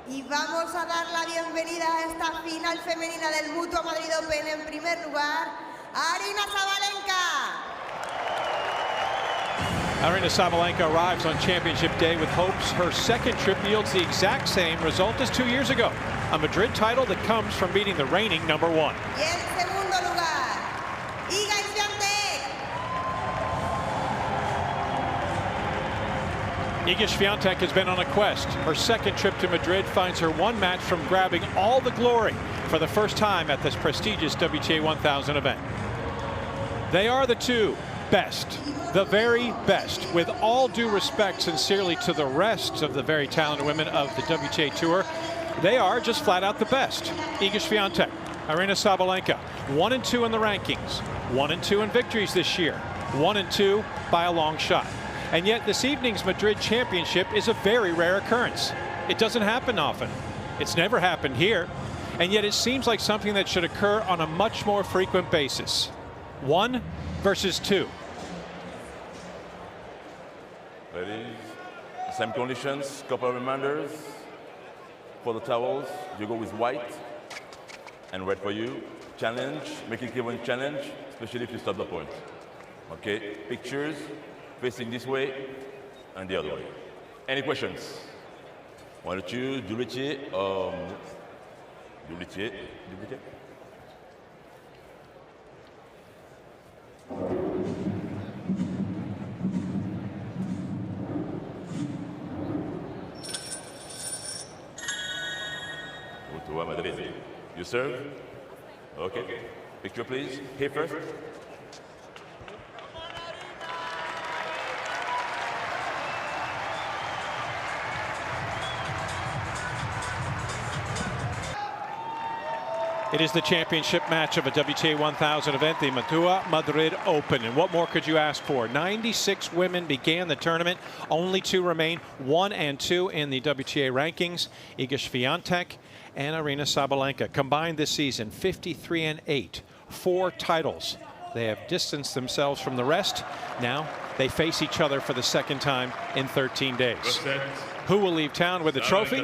Y vamos a dar la bienvenida a esta final femenina del Mutua Madrid Open. En primer lugar, Aryna Sabalenka. Aryna Sabalenka arrives on championship day with hopes her second trip yields the exact same result as 2 years ago. A Madrid title that comes from beating the reigning #1. Y en segundo lugar, Iga Swiatek. Iga Swiatek has been on a quest. Her second trip to Madrid finds her one match from grabbing all the glory for the first time at this prestigious WTA 1000 event. They are the two best, the very best. With all due respect, sincerely, to the rest of the very talented women of the WTA Tour, they are just flat out the best. Iga Swiatek, Aryna Sabalenka, 1 and 2 in the rankings, 1 and 2 in victories this year, 1 and 2 by a long shot. And yet this evening's Madrid championship is a very rare occurrence. It doesn't happen often. It's never happened here. And yet it seems like something that should occur on a much more frequent basis. 1 versus 2. Ready? Same conditions, couple of reminders. For the towels, you go with white and red for you. Challenge, make it even challenge, especially if you stop the point. Okay, pictures, facing this way and the other way. Any questions? One or two, doubletier, doubletier. Mutua Madrid. You serve? Okay. Picture, please. Here first. It is the championship match of a WTA 1000 event, the Mutua Madrid Open. And what more could you ask for? 96 women began the tournament. Only 2 remain, 1 and 2 in the WTA rankings. Iga Swiatek and Aryna Sabalenka combined this season 53 and 8, 4 titles. They have distanced themselves from the rest. Now they face each other for the second time in 13 days. Who will leave town with the trophy?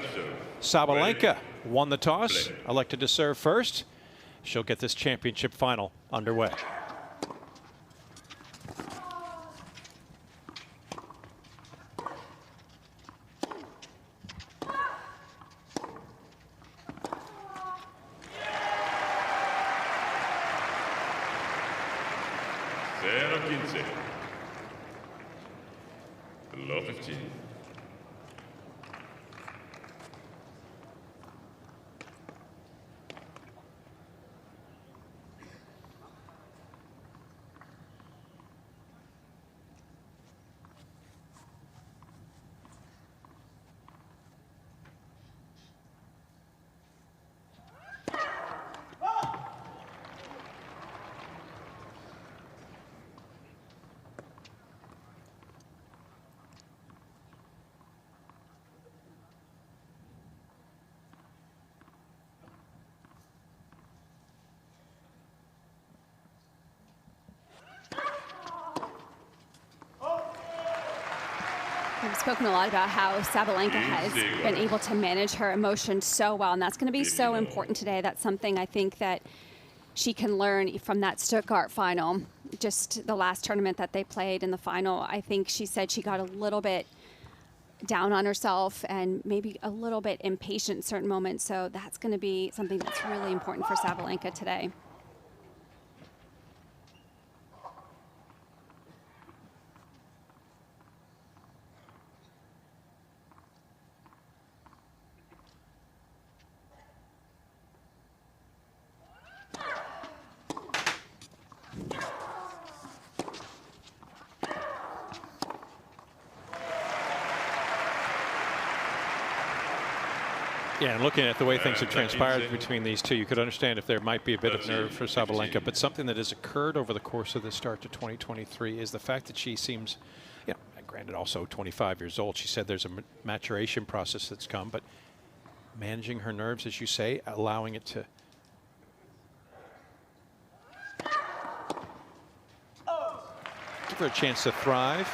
Sabalenka won the toss, elected to serve first. She'll get this championship final underway. Low 15. We've spoken a lot about how Sabalenka has been able to manage her emotions so well, and that's going to be so important today. That's something I think that she can learn from that Stuttgart final, just the last tournament that they played in the final. I think she said she got a little bit down on herself and maybe a little bit impatient in certain moments, so that's going to be something that's really important for Sabalenka today. Yeah, and looking at the way things have transpired between these two, you could understand if there might be a bit of nerve for Sabalenka. But something that has occurred over the course of the start to 2023 is the fact that she seems, you know, granted also 25 years old. She said there's a maturation process that's come, but managing her nerves, as you say, allowing it to give her a chance to thrive.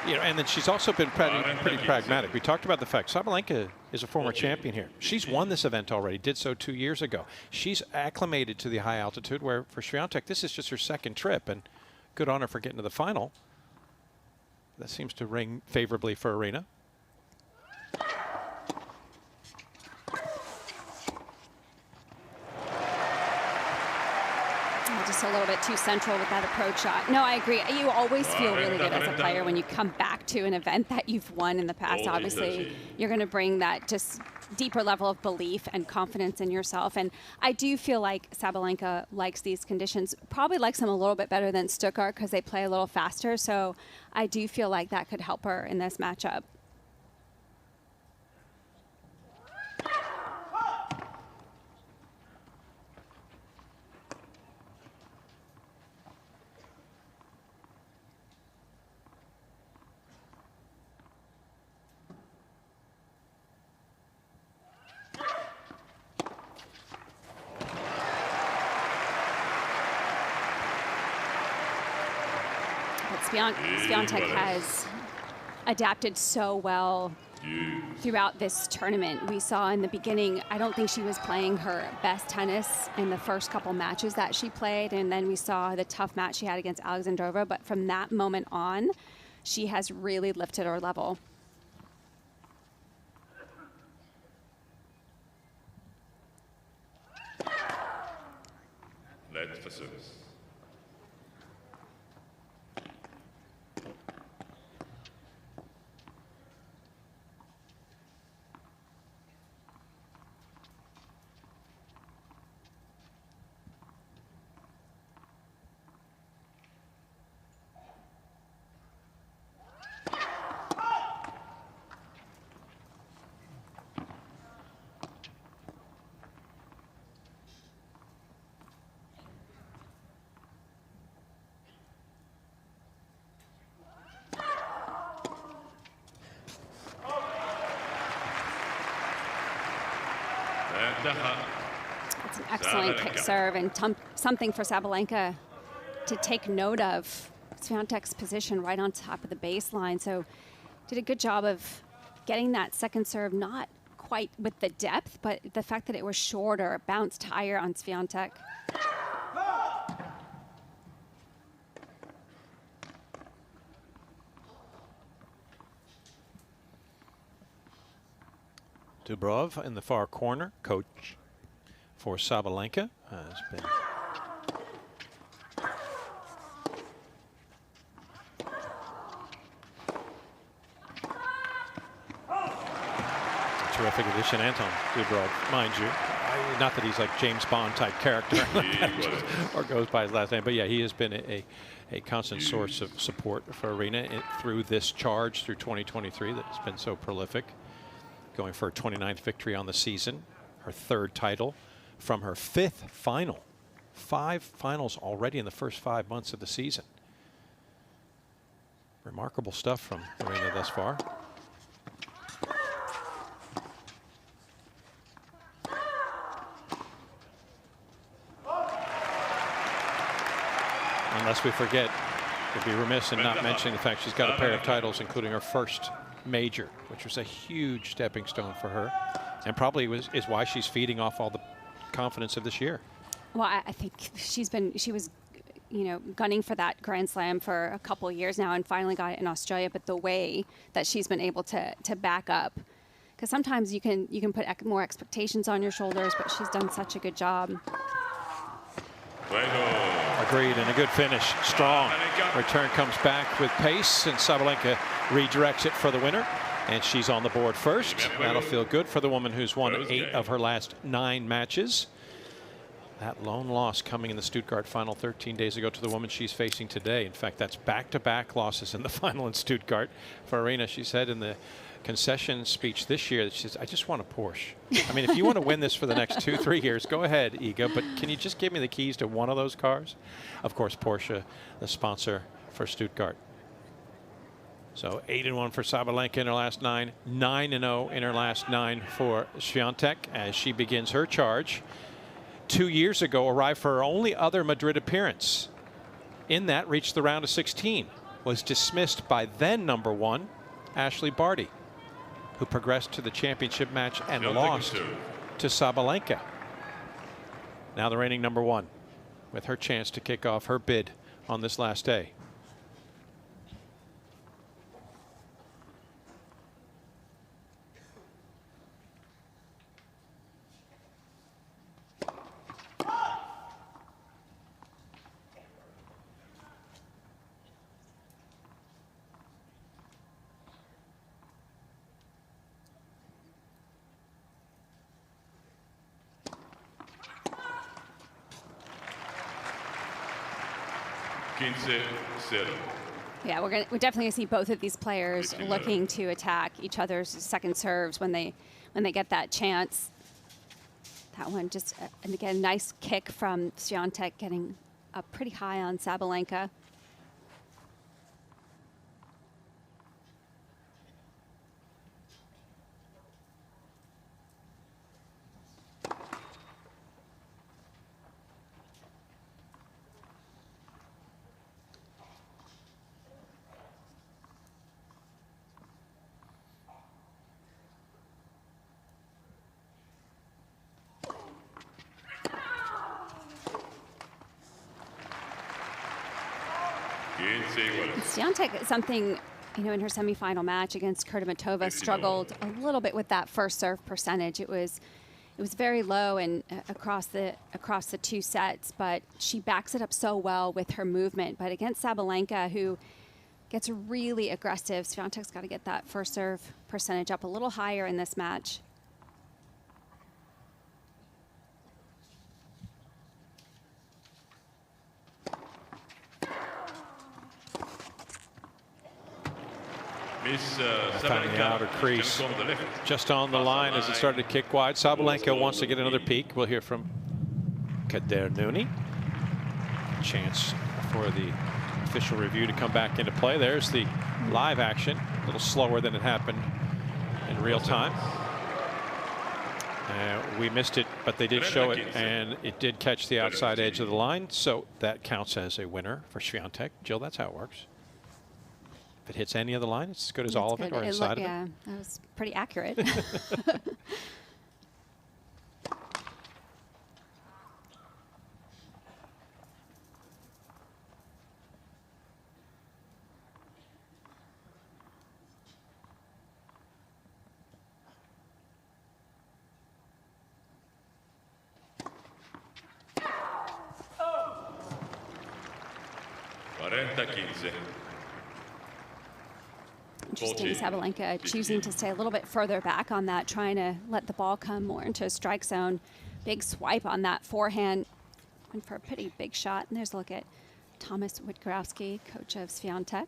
You know, and then she's also been pretty pragmatic. We talked about the fact Sabalenka is a former champion here. She's won this event already, did so 2 years ago. She's acclimated to the high altitude, where for Swiatek, this is just her second trip, and good on her for getting to the final. That seems to ring favorably for Aryna. Just a little bit too central with that approach shot. No, I agree. You always feel really good as a player when you come back to an event that you've won in the past. Obviously, you're going to bring that just deeper level of belief and confidence in yourself. And I do feel like Sabalenka likes these conditions, probably likes them a little bit better than Stuttgart because they play a little faster. So I do feel like that could help her in this matchup. Swiatek has adapted so well throughout this tournament. We saw in the beginning, I don't think she was playing her best tennis in the first couple matches that she played, and then we saw the tough match she had against Alexandrova, but from that moment on, she has really lifted her level. Led for service. That's an excellent kick serve and something for Sabalenka to take note of. Swiatek's position right on top of the baseline, so did a good job of getting that second serve, not quite with the depth, but the fact that it was shorter, bounced higher on Swiatek. Dubrov in the far corner, coach for Sabalenka, has been a terrific addition. Anton Dubrov, mind you, not that he's like James Bond type character or goes by his last name, but yeah, he has been a constant source of support for Aryna through this charge through 2023 that has been so prolific. Going for her 29th victory on the season, her third title from her fifth final. 5 finals already in the first 5 months of the season. Remarkable stuff from Aryna thus far. Unless we forget, we'd be remiss in not mentioning the fact she's got a pair of titles, including her first major, which was a huge stepping stone for her, and probably is why she's feeding off all the confidence of this year. Well, I think she was, you know, gunning for that Grand Slam for a couple of years now, and finally got it in Australia. But the way that she's been able to back up, because sometimes you can put more expectations on your shoulders, but she's done such a good job. Agreed, and a good finish. Strong. Return comes back with pace, and Sabalenka redirects it for the winner, and she's on the board first. That'll feel good for the woman who's won 8 of her last 9 matches. That lone loss coming in the Stuttgart final 13 days ago to the woman she's facing today. In fact, that's back-to-back losses in the final in Stuttgart for Aryna. She said in the concession speech this year that she says, I just want a Porsche. I mean, if you want to win this for the next 2-3 years, go ahead, Iga, but can you just give me the keys to one of those cars? Of course, Porsche, the sponsor for Stuttgart. So 8-1 for Sabalenka in her last 9, 9-0 in her last 9 for Swiatek as she begins her charge. 2 years ago, arrived for her only other Madrid appearance. In that, reached the round of 16. Was dismissed by then #1, Ashley Barty. who progressed to the championship match and lost to Sabalenka. Now the reigning #1 with her chance to kick off her bid on this last day. Yeah, we're definitely gonna see both of these players looking to attack each other's second serves when they get that chance. That one just, and again, nice kick from Swiatek, getting up pretty high on Sabalenka. Swiatek, something, you know, in her semifinal match against Kurtamatova, struggled a little bit with that first serve percentage. It was very low and across the 2 sets, but she backs it up so well with her movement. But against Sabalenka, who gets really aggressive, Swiatek's got to get that first serve percentage up a little higher in this match. Finding the outer crease just on the line as it started to kick wide. Sabalenka wants to get another peek. We'll hear from Kader Nouni. Chance for the official review to come back into play. There's the live action, a little slower than it happened in real time. We missed it, but they did show it, and it did catch the outside edge of the line, so that counts as a winner for Swiatek. Jill, that's how it works. If it hits any of the line, it's as good as all of it, or inside of it. Yeah, that was pretty accurate. Interesting, Sabalenka choosing to stay a little bit further back on that, trying to let the ball come more into a strike zone. Big swipe on that forehand. Went for a pretty big shot. And there's a look at Thomas Witkowski, coach of Swiatek.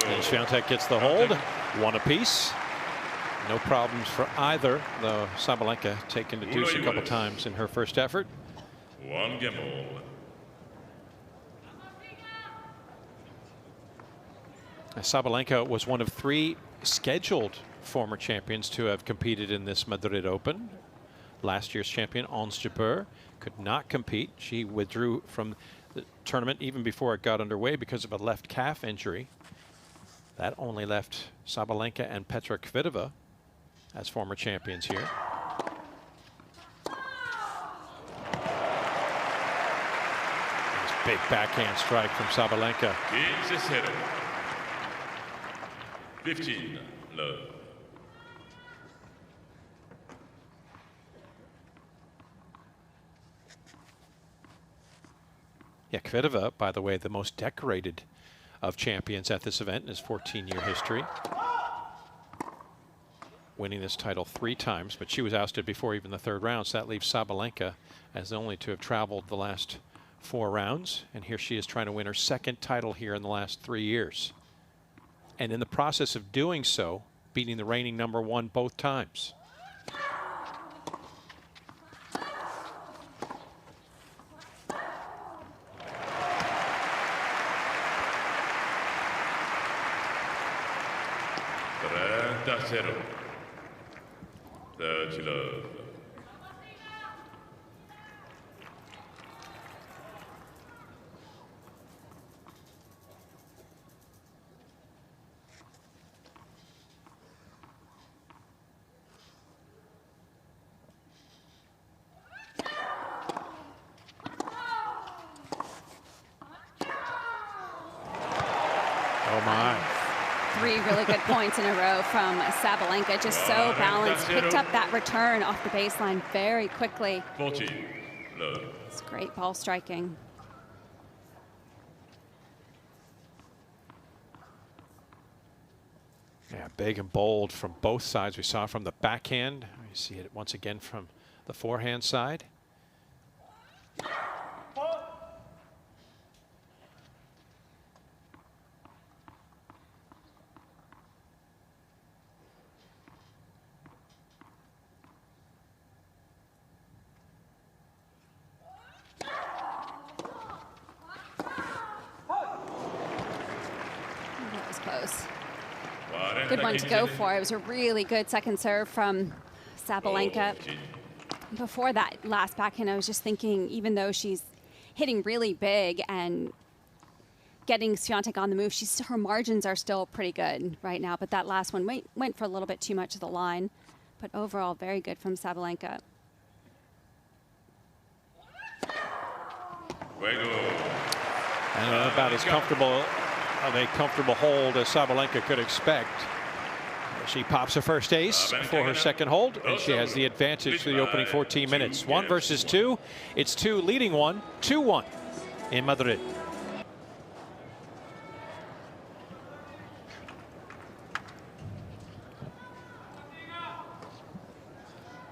And Swiatek gets the hold, 1 apiece. No problems for either, though Sabalenka taken to deuce a couple times in her first effort. 1 game all. Sabalenka was one of 3 scheduled former champions to have competed in this Madrid Open. Last year's champion, Ons Jabeur, could not compete. She withdrew from the tournament even before it got underway because of a left calf injury. That only left Sabalenka and Petra Kvitova as former champions here. Big backhand strike from Sabalenka. 15 love. Yeah, Kvitova, by the way, the most decorated of champions at this event in his 14-year history. Winning this title 3 times, but she was ousted before even the 3rd round, so that leaves Sabalenka as the only to have traveled the last 4 rounds, and here she is trying to win her second title here in the last 3 years. And in the process of doing so, beating the reigning #1 both times. Tercero. 30 love. Oh my. 3 really good points in a row from Sabalenka. Just so balanced. Picked up that return off the baseline very quickly. 40 love. It's great ball striking. Yeah, big and bold from both sides. We saw from the backhand. You see it once again from the forehand side. That was close. Good one to go for. It was a really good second serve from Sabalenka. Before that last backhand, I was just thinking, even though she's hitting really big and getting Swiatek on the move, her margins are still pretty good right now. But that last one went for a little bit too much of the line. But overall, very good from Sabalenka. And about as comfortable of a comfortable hold as Sabalenka could expect. She pops her first ace for her second hold, and she has the advantage for the opening 14 minutes. 1 versus 2. It's 2 leading 1, 2-1 in Madrid.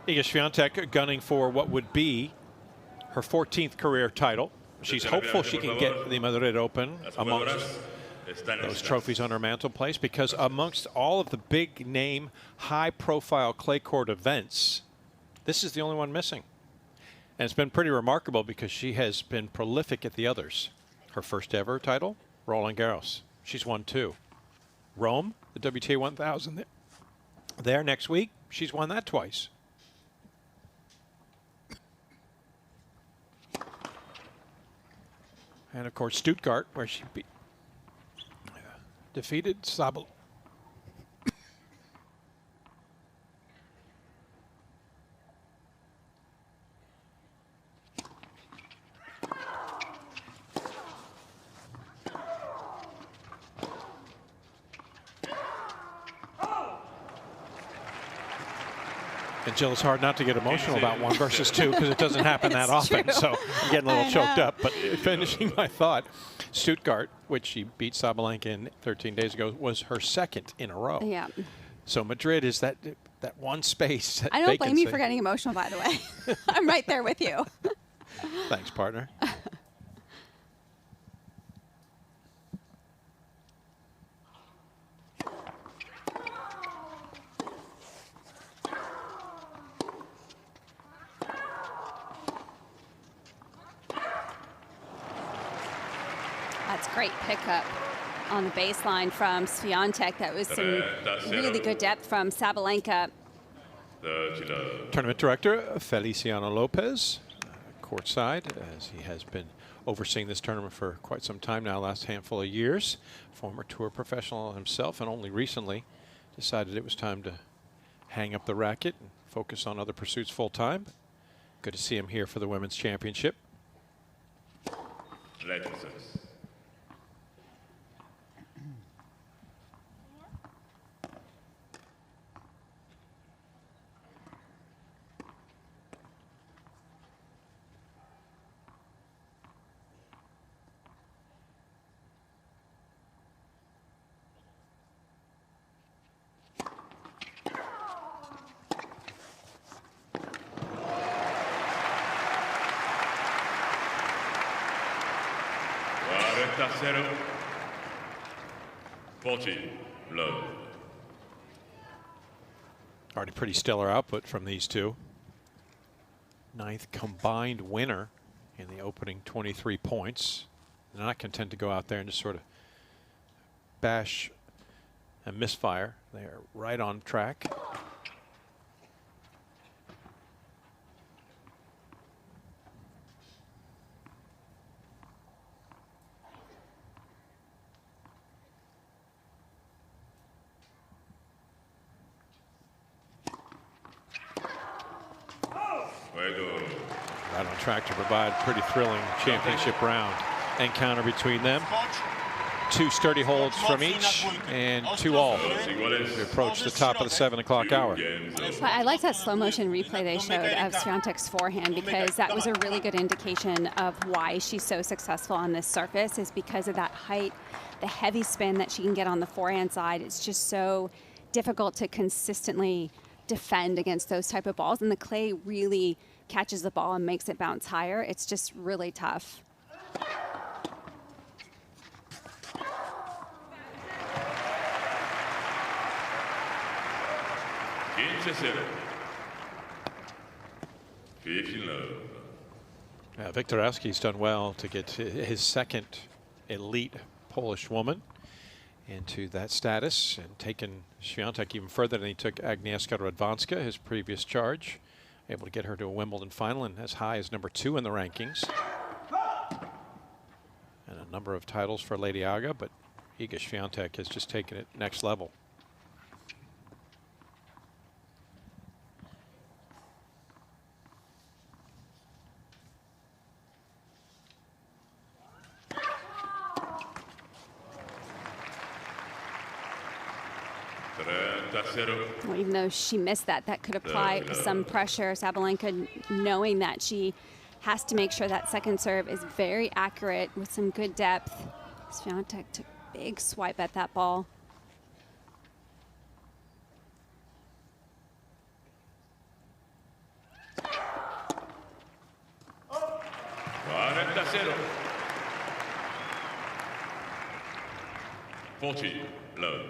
Iga Swiatek gunning for what would be her 14th career title. She's hopeful she can get the Madrid Open amongst those trophies on her mantelpiece, because amongst all of the big name, high profile clay court events, this is the only one missing. And it's been pretty remarkable because she has been prolific at the others. Her first ever title, Roland Garros. She's won 2. Rome, the WTA 1000 there next week. She's won that twice. And of course, Stuttgart, where she defeated Sabalenka. And Jill, it's hard not to get emotional about 1 versus 2 because it doesn't happen that often. True. So I'm getting a little choked up. But finishing my thought, Stuttgart, which she beat Sabalenka in 13 days ago, was her second in a row. Yeah. So Madrid is that one space. That I don't blame vacancy. you for getting emotional, by the way. I'm right there with you. Thanks, partner. That's great pickup on the baseline from Swiatek. That was some really good depth from Sabalenka. Tournament director Feliciano Lopez, courtside, as he has been overseeing this tournament for quite some time now, last handful of years. Former tour professional himself, and only recently decided it was time to hang up the racket and focus on other pursuits full time. Good to see him here for the Women's Championship. 0. 40, love. Already pretty stellar output from these two. 9th combined winner in the opening 23 points. They're not content to go out there and just sort of bash and misfire. They are right on track. Right on track to provide a pretty thrilling championship round encounter between them. 2 sturdy holds from each and 2 all to approach the top of the 7 o'clock hour. But I like that slow motion replay they showed of Swiatek's forehand, because that was a really good indication of why she's so successful on this surface, is because of that height, the heavy spin that she can get on the forehand side. It's just so difficult to consistently defend against those type of balls, and the clay really catches the ball and makes it bounce higher. It's just really tough. Victor Oski's done well to get his second elite Polish woman into that status, and taken Swiatek even further than he took Agnieszka Radwanska, his previous charge. Able to get her to a Wimbledon final and as high as number 2 in the rankings. And a number of titles for Lady Iga, but Iga Swiatek has just taken it next level. Well, even though she missed that, that could apply some pressure. Sabalenka, knowing that she has to make sure that second serve is very accurate with some good depth. Swiatek took a big swipe at that ball. Love.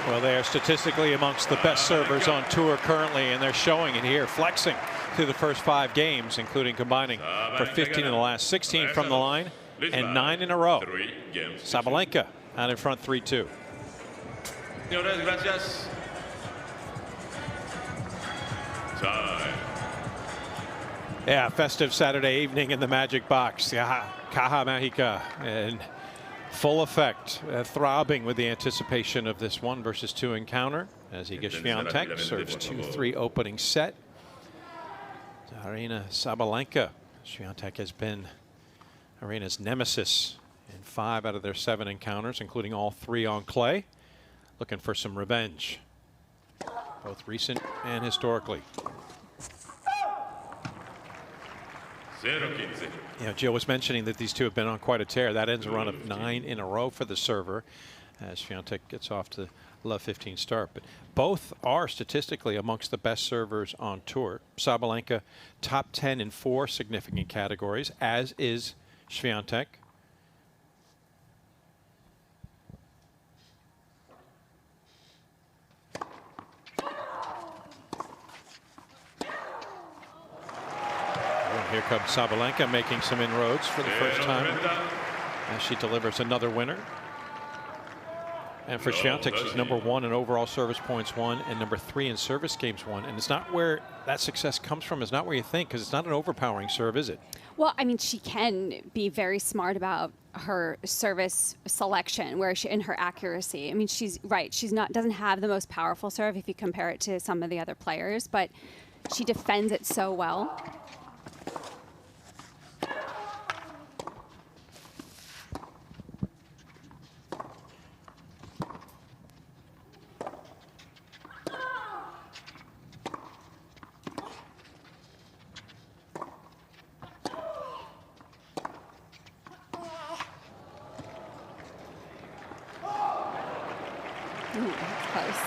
Well, they are statistically amongst the best servers on tour currently, and they're showing it here, flexing through the first 5 games, including combining for 15 in the last 16 from the line and 9 in a row. Sabalenka out in front 3-2. Yeah, festive Saturday evening in the Magic Box. Yeah, Caja Mágica in full effect, throbbing with the anticipation of this 1 versus 2 encounter as Iga Swiatek serves 2-3 opening set. Aryna Sabalenka. Swiatek has been Aryna's nemesis in 5 out of their 7 encounters, including all 3 on clay. Looking for some revenge, both recent and historically. You know, Jill was mentioning that these two have been on quite a tear. That ends a run of 9 in a row for the server as Swiatek gets off to love 15 start. But both are statistically amongst the best servers on tour. Sabalenka top 10 in 4 significant categories, as is Swiatek. Here comes Sabalenka making some inroads for the first time as she delivers another winner. And for Swiatek, she's number 1 in overall service points won and number 3 in service games won. And it's not where that success comes from. It's not where you think, because it's not an overpowering serve, is it? Well, I mean, she can be very smart about her service selection, where she in her accuracy. I mean, she's right. She's not doesn't have the most powerful serve if you compare it to some of the other players, but she defends it so well. Close.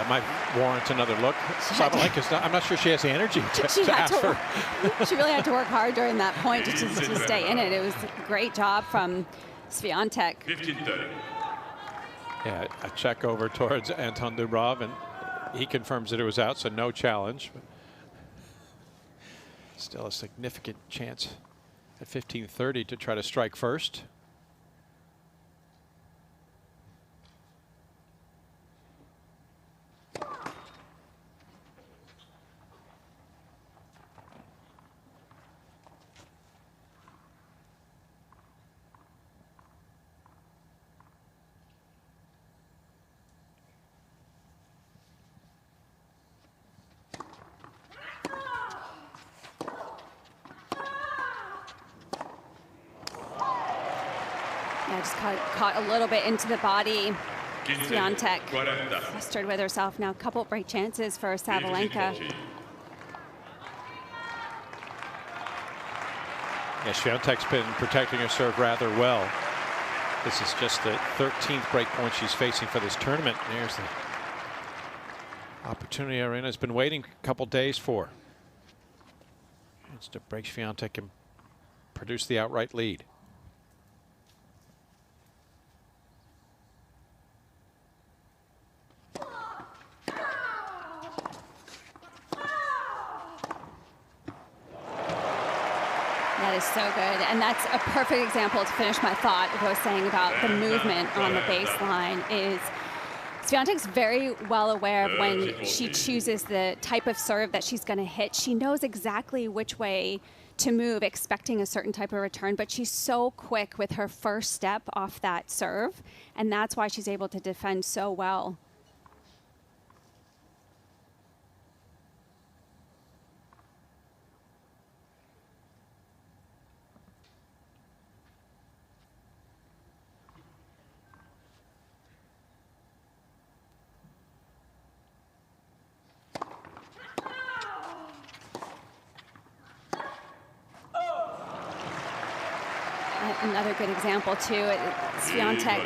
Might warrant another look. Sabalenka's not, I'm not sure she has the energy to ask for. She really had to work hard during that point just to stay in it. It was a great job from Swiatek. 15-30. Yeah, a check over towards Anton Dubrov, and he confirms that it was out, so no challenge. But still a significant chance at 15-30 to try to strike first. Yeah, just caught a little bit into the body. Swiatek flustered with herself. Now a couple break chances for Sabalenka. Yeah, Swiatek's been protecting her serve rather well. This is just the 13th break point she's facing for this tournament. There's the opportunity Aryna's been waiting a couple days for. It's to break Swiatek and produce the outright lead. That is so good. And that's a perfect example to finish my thought of what I was saying about the movement on the baseline. Is Swiatek's very well aware of when she chooses the type of serve that she's going to hit. She knows exactly which way to move, expecting a certain type of return, but she's so quick with her first step off that serve, and that's why she's able to defend so well. Another good example too, Swiatek,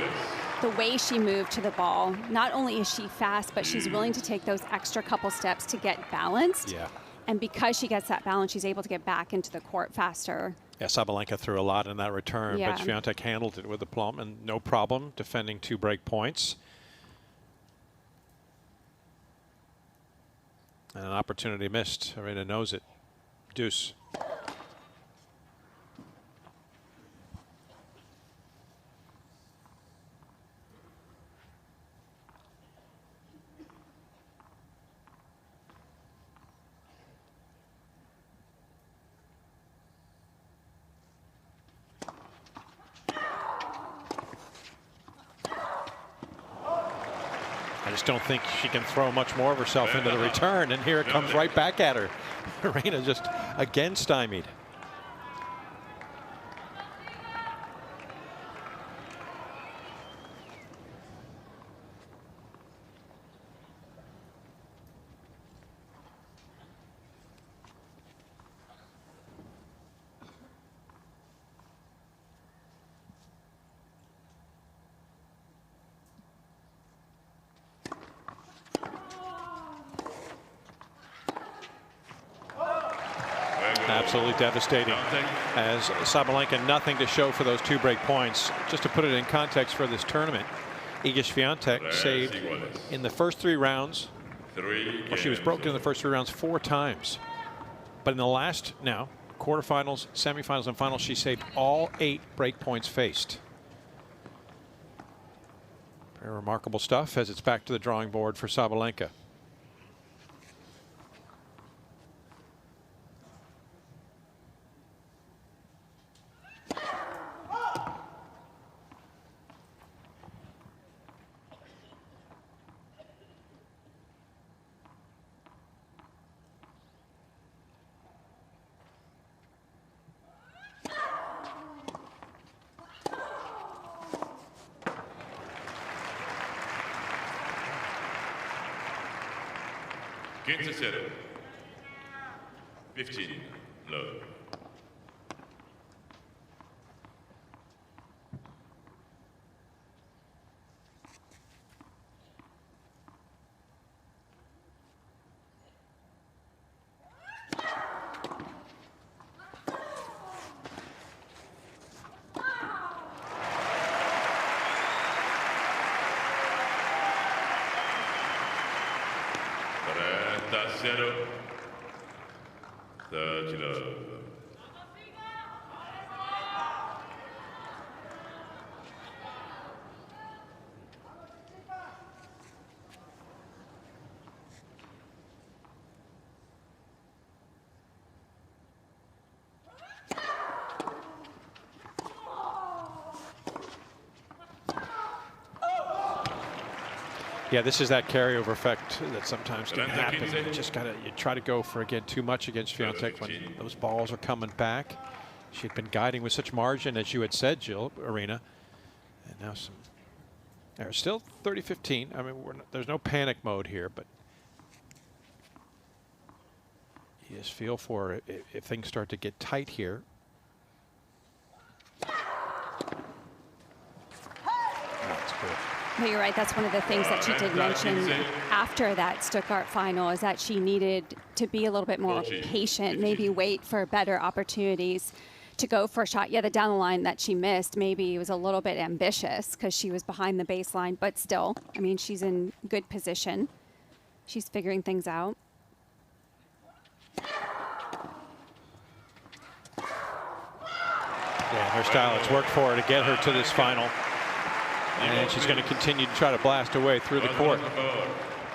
the way she moved to the ball, not only is she fast, but she's willing to take those extra couple steps to get balanced. Yeah. And because she gets that balance, she's able to get back into the court faster. Yeah, Sabalenka threw a lot in that return, Yeah. but Swiatek handled it with aplomb and no problem, defending 2 break points. And an opportunity missed. Aryna knows it. Deuce. I just don't think she can throw much more of herself into the return, and here it comes right back at her. Aryna just again stymied. Absolutely devastating. As Sabalenka, nothing to show for those 2 break points. Just to put it in context for this tournament, Iga Swiatek saved in the first 3 rounds. Well, she was broken in the first 3 rounds 4 times. But in the last now, quarterfinals, semifinals, and finals, she saved all 8 break points faced. Very remarkable stuff as it's back to the drawing board for Sabalenka. Game set. 15. Love. 0. 30 love. Yeah, this is that carryover effect that sometimes can happen. You just you try to go for, again, too much against Swiatek when those balls are coming back. She'd been guiding with such margin, as you had said, Jill, Aryna. And now there's still 30-15. I mean, there's no panic mode here, but you just feel for it if things start to get tight here. That's good. No, you're right. That's one of the things that she did mention after that Stuttgart final, is that she needed to be a little bit more patient, maybe wait for better opportunities to go for a shot. Yeah, the down the line that she missed maybe was a little bit ambitious because she was behind the baseline, but still, I mean, she's in good position. She's figuring things out. Yeah, her style, it's worked for her to get her to this final. And she's going to continue to try to blast away through the court.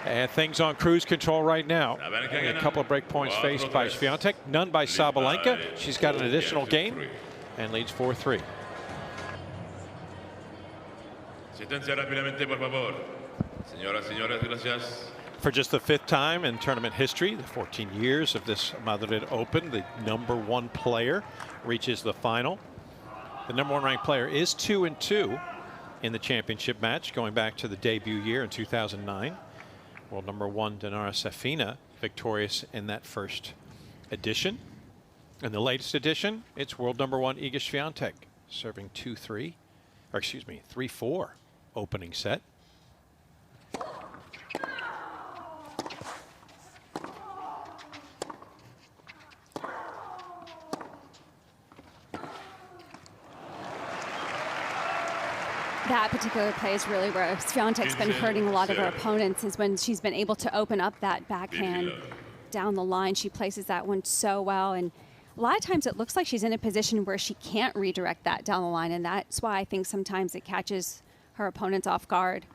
And things on cruise control right now. Only a couple of break points faced by Swiatek, none by Sabalenka. She's got an additional game and leads 4-3. For just the 5th time in tournament history, the 14 years of this Madrid Open, the #1 player reaches the final. The #1 ranked player is 2-2 in the championship match, going back to the debut year in 2009. World #1 Dinara Safina victorious in that first edition. In the latest edition, it's world #1 Iga Swiatek serving 3-4 opening set. That particular play is really where Swiatek's been hurting a lot of her opponents, is when she's been able to open up that backhand down the line. She places that one so well, and a lot of times it looks like she's in a position where she can't redirect that down the line, and that's why I think sometimes it catches her opponents off guard.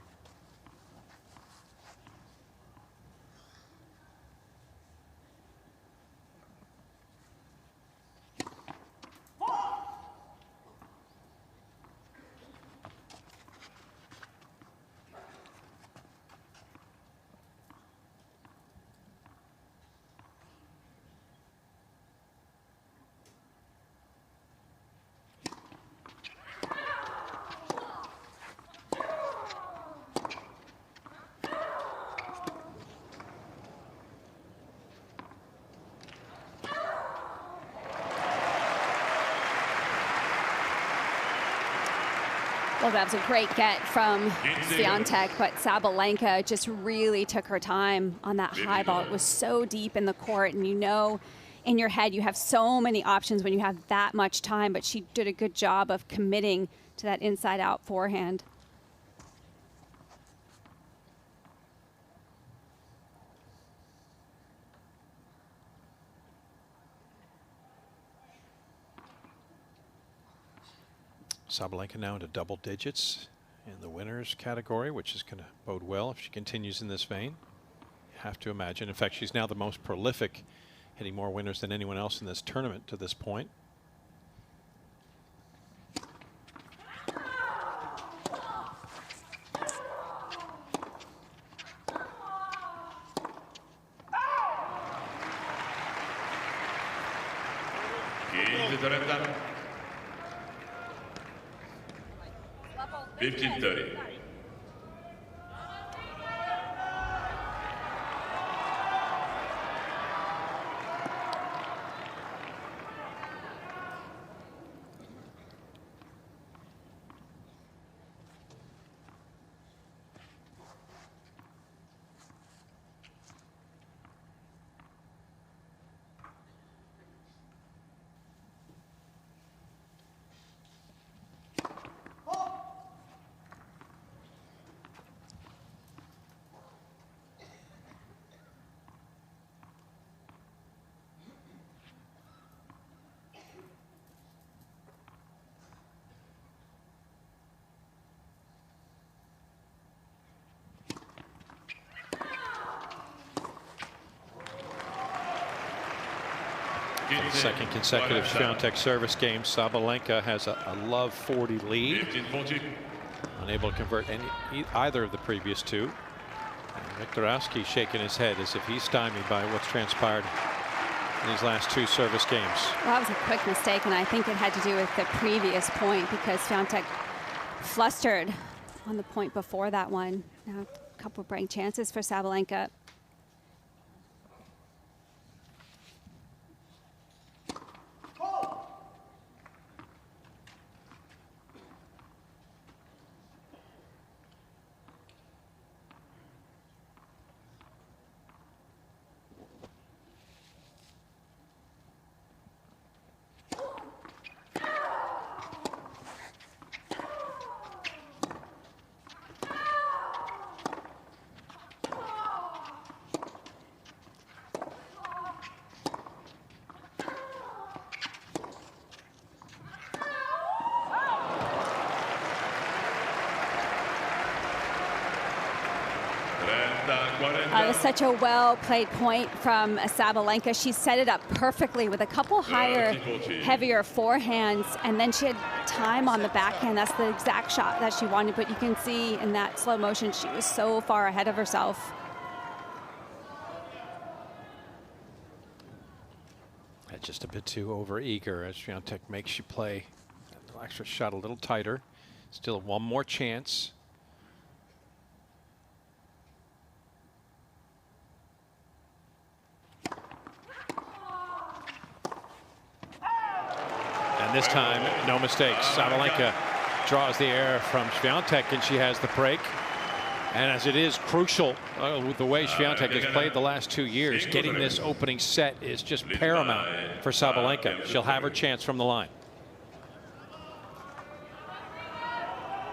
Well, that was a great get from Swiatek, but Sabalenka just really took her time on that high ball. It was so deep in the court, and you know in your head you have so many options when you have that much time, but she did a good job of committing to that inside-out forehand. Sabalenka now into double digits in the winners category, which is going to bode well if she continues in this vein. You have to imagine. In fact, she's now the most prolific, hitting more winners than anyone else in this tournament to this point. Toretta. 15-30. Second consecutive Swiatek service game. Sabalenka has a love 40 lead. Unable to convert either of the previous two. And Viktorowski shaking his head as if he's stymied by what's transpired in these last two service games. Well, that was a quick mistake, and I think it had to do with the previous point because Swiatek flustered on the point before that one. Now a couple of break chances for Sabalenka. It was such a well-played point from Sabalenka. She set it up perfectly with a couple higher, heavier forehands, and then she had time on the backhand. That's the exact shot that she wanted, but you can see in that slow motion, she was so far ahead of herself. Just a bit too over-eager as Swiatek makes you play the extra shot a little tighter. Still one more chance. And this time, no mistakes. Sabalenka draws the air from Swiatek, and she has the break. And as it is crucial, with the way Swiatek has played the last 2 years, getting this opening set is just paramount for Sabalenka. She'll have her chance from the line.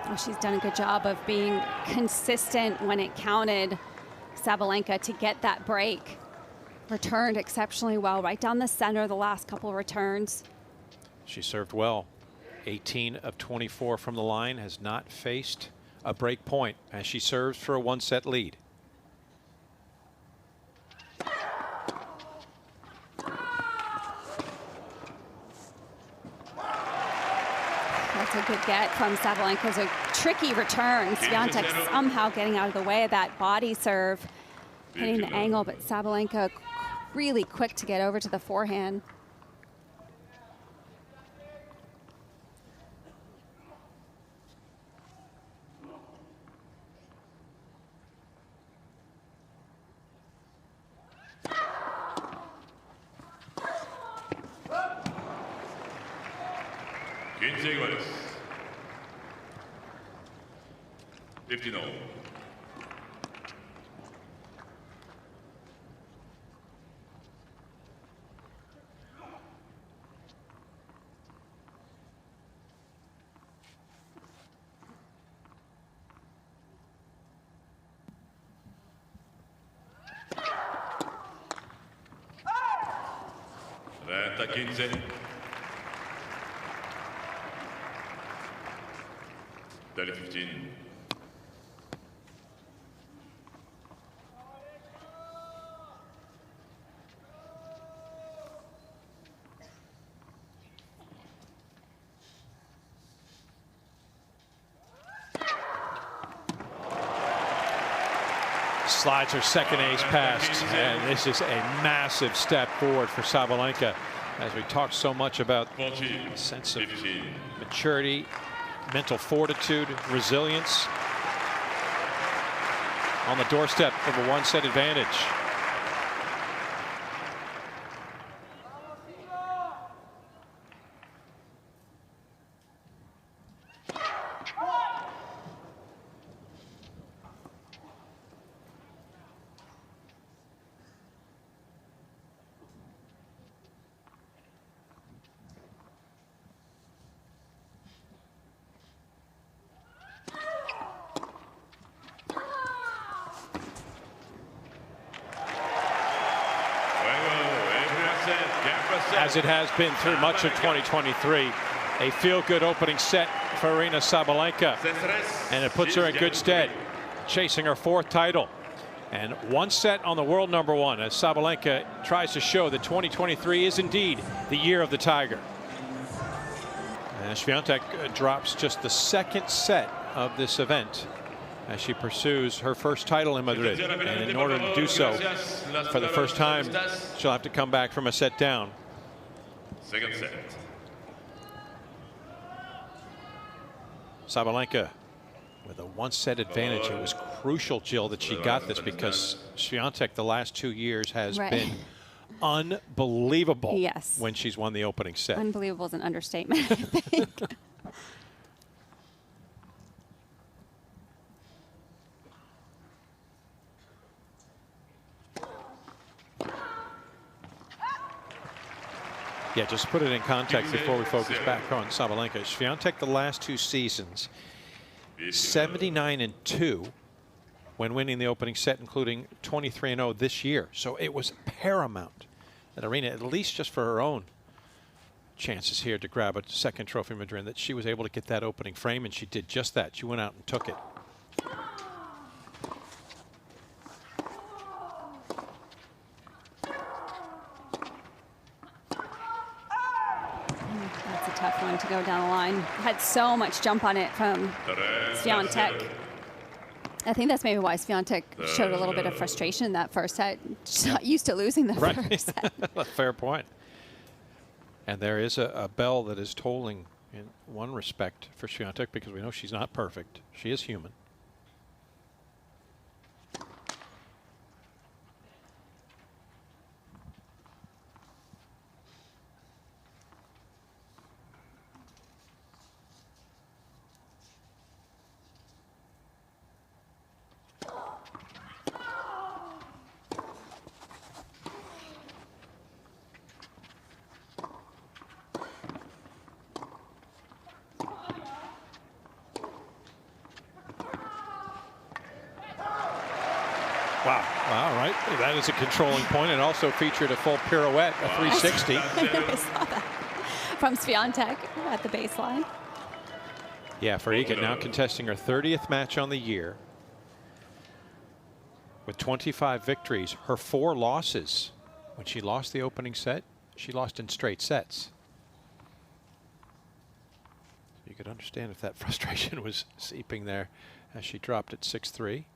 Well, she's done a good job of being consistent when it counted. Sabalenka to get that break. Returned exceptionally well right down the center the last couple of returns. She served well. 18 of 24 from the line, has not faced a break point as she serves for a one-set lead. That's a good get from Sabalenka. It's a tricky return. Swiatek somehow getting out of the way of that body serve, hitting the angle, but Sabalenka really quick to get over to the forehand. Game 15-0. Retta 15. 30-15. Slides her second ace past, and this is a massive step forward for Sabalenka. As we talk so much about a sense of maturity, mental fortitude, resilience, on the doorstep of a one-set advantage. As it has been through much of 2023, a feel-good opening set for Aryna Sabalenka, and it puts her in good stead, chasing her fourth title. And one set on the world #1 as Sabalenka tries to show that 2023 is indeed the year of the Tiger. And Swiatek drops just the second set of this event as she pursues her first title in Madrid. And in order to do so, for the first time, she'll have to come back from a set down. Second set. Sabalenka with a one-set advantage. It was crucial, Jill, that she got this because Swiatek the last 2 years has been unbelievable when she's won the opening set. Unbelievable is an understatement, I think. Yeah, just put it in context before we focus back on Sabalenka. Swiatek the last 2 seasons, 79-2 when winning the opening set, including 23-0 this year. So it was paramount that Aryna, at least just for her own chances here to grab a second trophy in Madrid, that she was able to get that opening frame, and she did just that. She went out and took it. Tough one to go down the line. Had so much jump on it from Swiatek. I think that's maybe why Swiatek showed a little bit of frustration in that first set. Just not used to losing the first set. Fair point. And there is a bell that is tolling in one respect for Swiatek, because we know she's not perfect. She is human. Wow. All right. That is a controlling point. It also featured a full pirouette, a 360. I saw that from Swiatek at the baseline. Yeah, for Iga, now contesting her 30th match on the year with 25 victories. Her 4 losses, when she lost the opening set, she lost in straight sets. You could understand if that frustration was seeping there as she dropped at 6-3.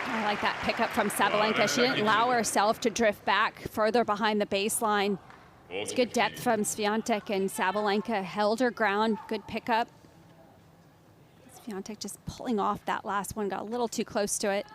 I like that pickup from Sabalenka. She didn't allow herself to drift back further behind the baseline. It's good depth from Swiatek, and Sabalenka held her ground. Good pickup. Swiatek just pulling off that last one, got a little too close to it.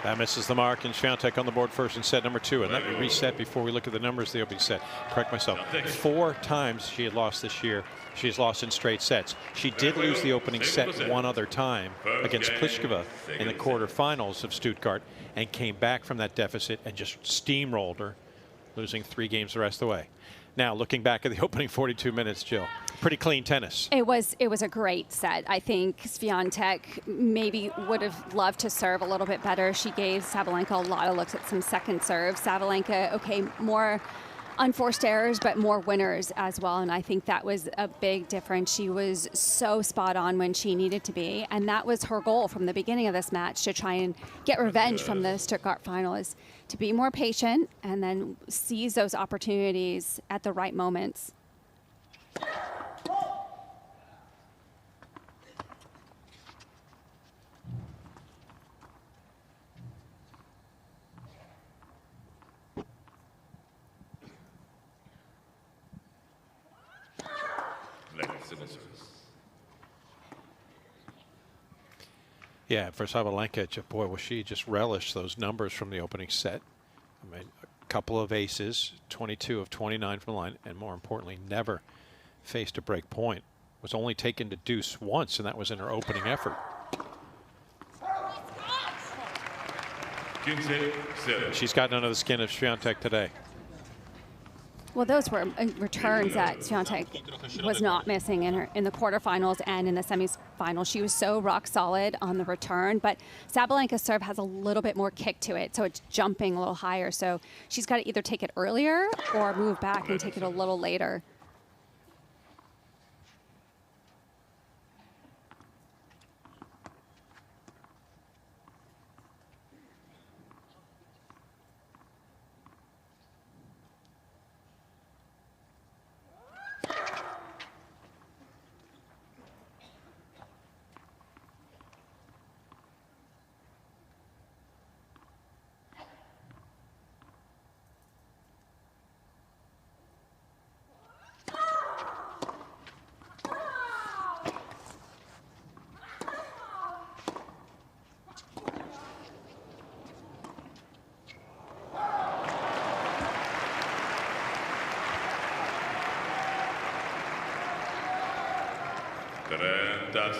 That misses the mark, and Swiatek on the board first in set #2. And let me reset before we look at the numbers of the opening set. Correct myself. 4 times she had lost this year. She has lost in straight sets. She did lose the opening set one other time against Pliskova in the quarterfinals of Stuttgart, and came back from that deficit and just steamrolled her, losing 3 games the rest of the way. Now, looking back at the opening 42 minutes, Jill, pretty clean tennis. It was a great set. I think Swiatek maybe would have loved to serve a little bit better. She gave Sabalenka a lot of looks at some second serves. Sabalenka, okay, more unforced errors, but more winners as well. And I think that was a big difference. She was so spot on when she needed to be. And that was her goal from the beginning of this match, to try and get revenge from the Stuttgart final, is to be more patient and then seize those opportunities at the right moments. Yeah, for Sabalenka, boy, will she just relish those numbers from the opening set. I mean, a couple of aces, 22 of 29 from the line, and more importantly, never faced a break point was only taken to deuce once, and that was in her opening effort. 15-0. She's gotten under the skin of Swiatek today. Well, those were returns that Swiatek was not missing in the quarterfinals and in the semifinals. She was so rock solid on the return, but Sabalenka's serve has a little bit more kick to it, so it's jumping a little higher. So she's got to either take it earlier or move back and take it a little later.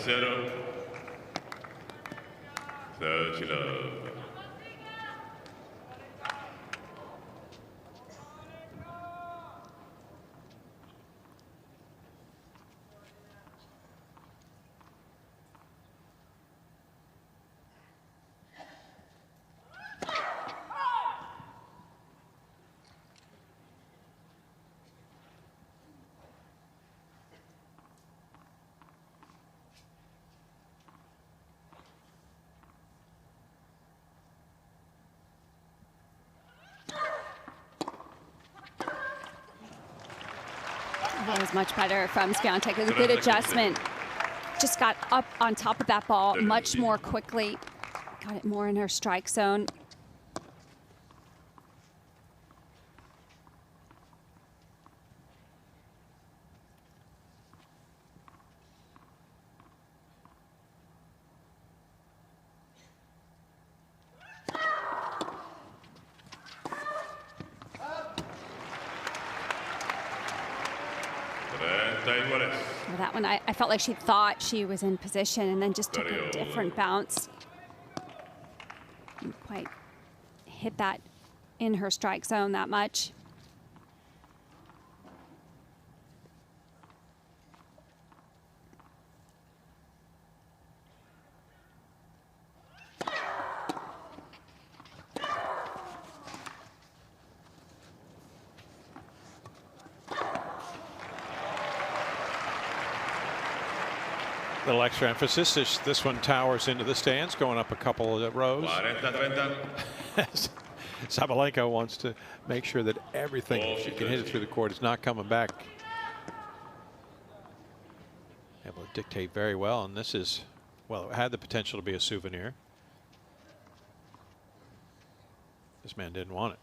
Zero. 30 love. That was much better from Swiatek. It was a good adjustment. Just got up on top of that ball much more quickly. Got it more in her strike zone. Well, that one, I felt like she thought she was in position and then just took a different bounce. Didn't quite hit that in her strike zone that much. Little extra emphasis. This one towers into the stands, going up a couple of rows. 40-30. Sabalenka wants to make sure that everything, if she can hit it through the court, is not coming back. Able to dictate very well, and this is, well, it had the potential to be a souvenir. This man didn't want it.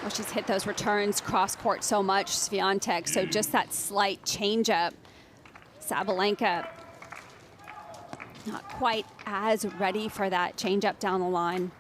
Well, she's hit those returns cross court so much, Swiatek. So just that slight changeup, Sabalenka not quite as ready for that changeup down the line.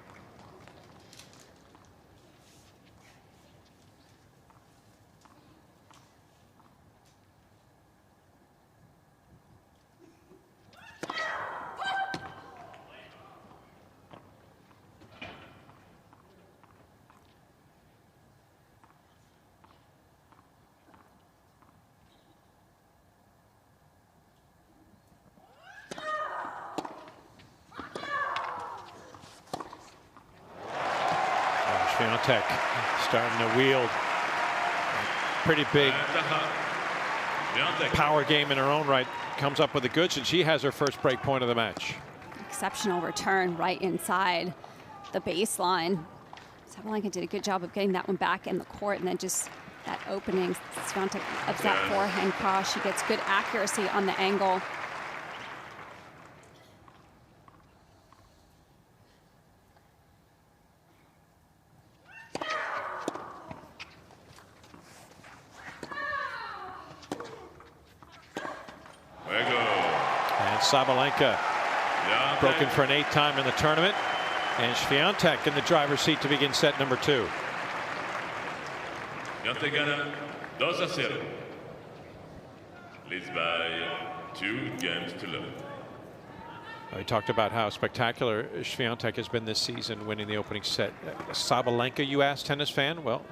Swiatek starting to wield pretty big power game in her own right. Comes up with the goods, and she has her first break point of the match. Exceptional return right inside the baseline. Sabalenka did a good job of getting that one back in the court and then just that opening. Swiatek ups that forehand cross. She gets good accuracy on the angle. And Sabalenka broken for an 8th time in the tournament. And Swiatek in the driver's seat to begin set number 2. Swiatek gana 2-0. Leads by 2 games to 0. We talked about how spectacular Swiatek has been this season, winning the opening set. Sabalenka, you asked, tennis fan? Well,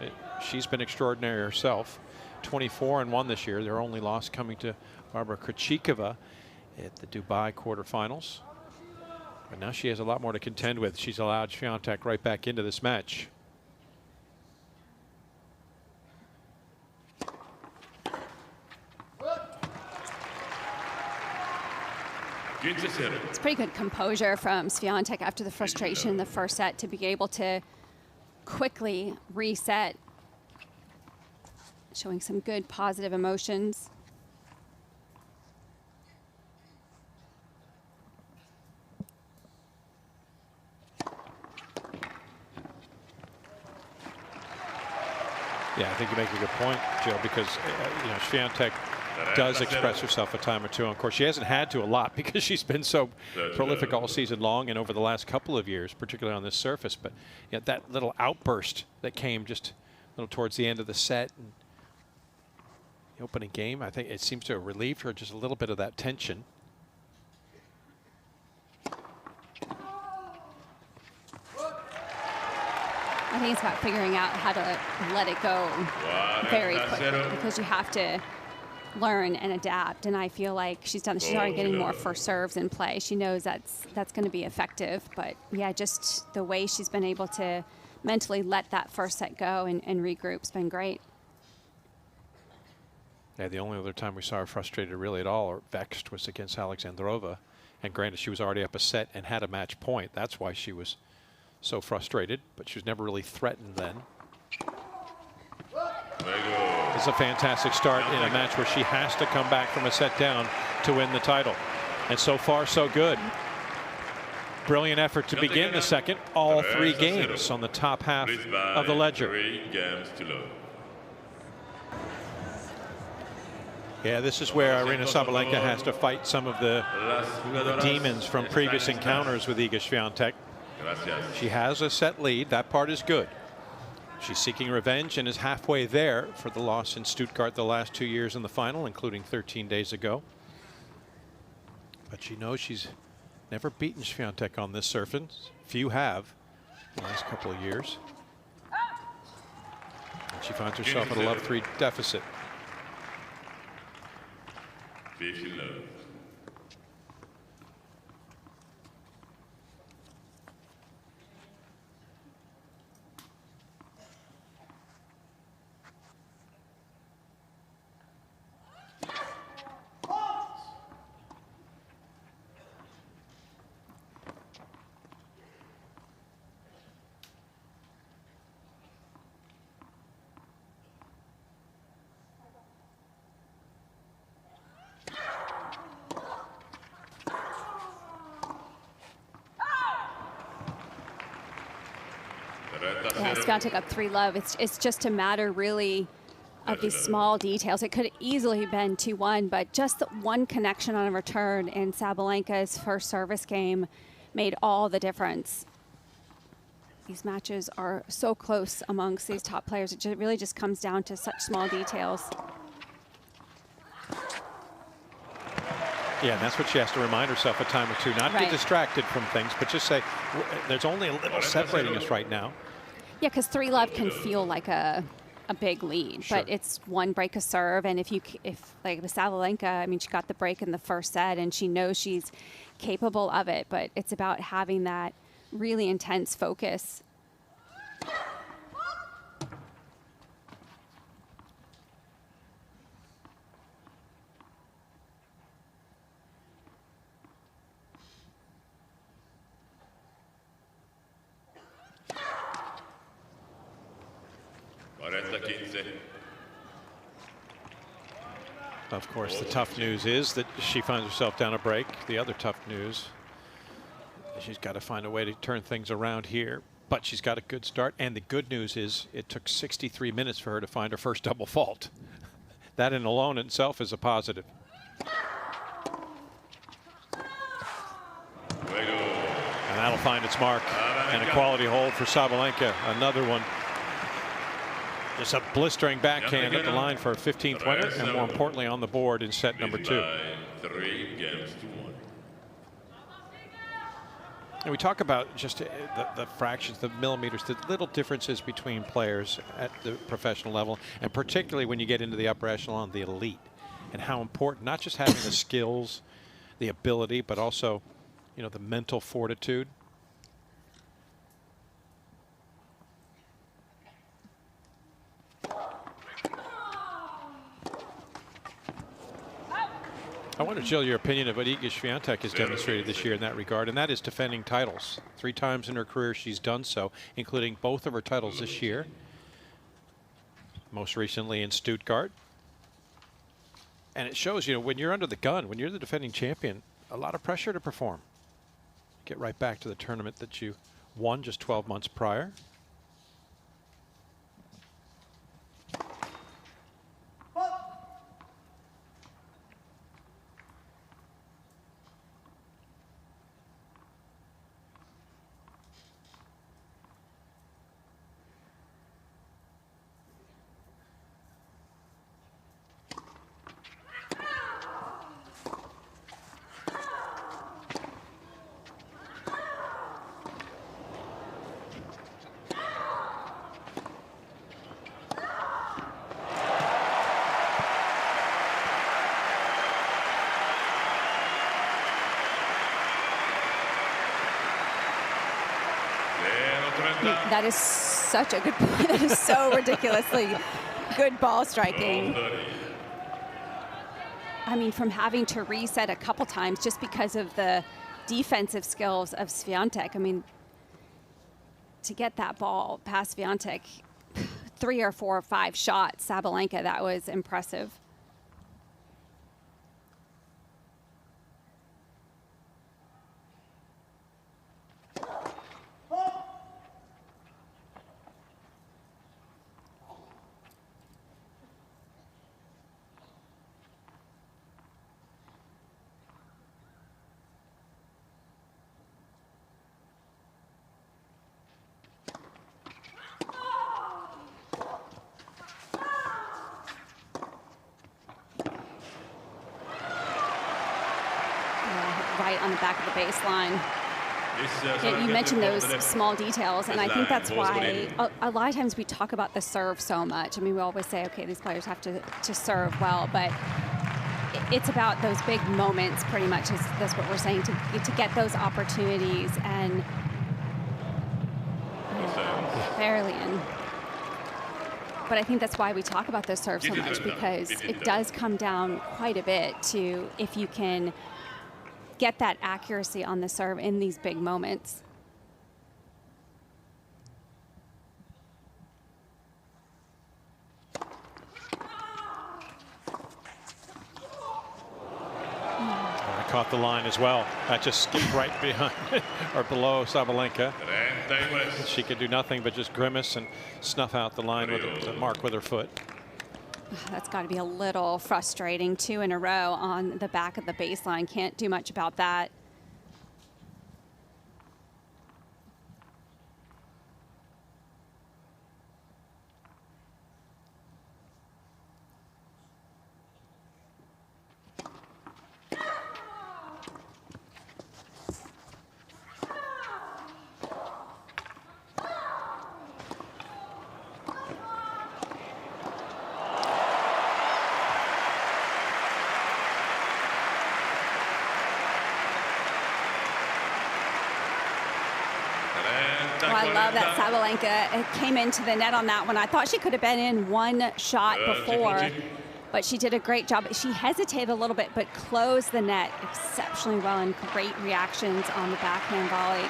she's been extraordinary herself. 24-1 this year. Their only loss coming to Barbara Krejcikova at the Dubai quarterfinals. But now she has a lot more to contend with. She's allowed Swiatek right back into this match. It's pretty good composure from Swiatek after the frustration in the first set to be able to quickly reset. Showing some good positive emotions. Yeah, I think you make a good point, Joe, because you know, Swiatek does express herself a time or two. And of course, she hasn't had to a lot because she's been so prolific all season long and over the last couple of years, particularly on this surface. But yeah, that little outburst that came just a little towards the end of the set and the opening game, I think it seems to have relieved her just a little bit of that tension. I think it's about figuring out how to let it go very quickly because you have to learn and adapt. And I feel like she's already getting more first serves in play. She knows that's going to be effective. But yeah, just the way she's been able to mentally let that first set go and regroup's been great. Yeah, the only other time we saw her frustrated really at all or vexed was against Alexandrova. And granted, she was already up a set and had a match point. That's why she was so frustrated, but she was never really threatened then. This is a fantastic start in a match where she has to come back from a set down to win the title. And so far, so good. Brilliant effort to begin the second. All 3 games on the top half of the ledger. Yeah, this is where Aryna Sabalenka has to fight some of the demons from previous encounters with Iga Swiatek. She has a set lead. That part is good. She's seeking revenge and is halfway there for the loss in Stuttgart the last 2 years in the final, including 13 days ago. But she knows she's never beaten Swiatek on this surface. Few have in the last couple of years. And she finds herself at a love 3 deficit. Yeah, Swiatek up 3-love. It's just a matter really of these small details. It could easily have been 2-1, but just the one connection on a return in Sabalenka's first service game made all the difference. These matches are so close amongst these top players. It really just comes down to such small details. Yeah, and that's what she has to remind herself a time or two. Not get distracted from things, but just say, there's only a little separating us right now. Yeah, because 3-love can feel like a big lead, but it's one break of serve. And if like with Sabalenka, I mean, she got the break in the first set and she knows she's capable of it, but it's about having that really intense focus. Of course, the tough news is that she finds herself down a break. The other tough news, she's got to find a way to turn things around here. But she's got a good start. And the good news is it took 63 minutes for her to find her first double fault. That in alone itself is a positive. And that'll find its mark. And a quality hold for Sabalenka. Another one. Just a blistering backhand at the line for a 15th winner, and more importantly on the board in set number 2. 3 games to 1. And we talk about just the fractions, the millimeters, the little differences between players at the professional level, and particularly when you get into the upper echelon, the elite, and how important not just having the skills, the ability, but also, you know, the mental fortitude. I wonder, Jill, your opinion of what Iga Swiatek has demonstrated this year in that regard, and that is defending titles. 3 times in her career she's done so, including both of her titles this year. Most recently in Stuttgart. And it shows, you know, when you're under the gun, when you're the defending champion, a lot of pressure to perform. Get right back to the tournament that you won just 12 months prior. That is such a good point. That is so ridiculously good ball striking. I mean, from having to reset a couple times just because of the defensive skills of Swiatek. I mean, to get that ball past Swiatek, 3 or 4 or 5 shots, Sabalenka, that was impressive. Right on the back of the baseline. Yeah, you mentioned those small details, and I think that's why a lot of times we talk about the serve so much. I mean, we always say, okay, these players have to serve well, but it's about those big moments pretty much. That's what we're saying, to get those opportunities, and barely in. But I think that's why we talk about the serve so much, because it does come down quite a bit to if you can get that accuracy on the serve in these big moments. I caught the line as well. That just skipped right behind or below Sabalenka. She could do nothing but just grimace and snuff out the line with the mark with her foot. That's got to be a little frustrating. 2 in a row on the back of the baseline. Can't do much about that. Well, I love that Sabalenka came into the net on that one. I thought she could have been in 1 shot before, but she did a great job. She hesitated a little bit, but closed the net exceptionally well, and great reactions on the backhand volley.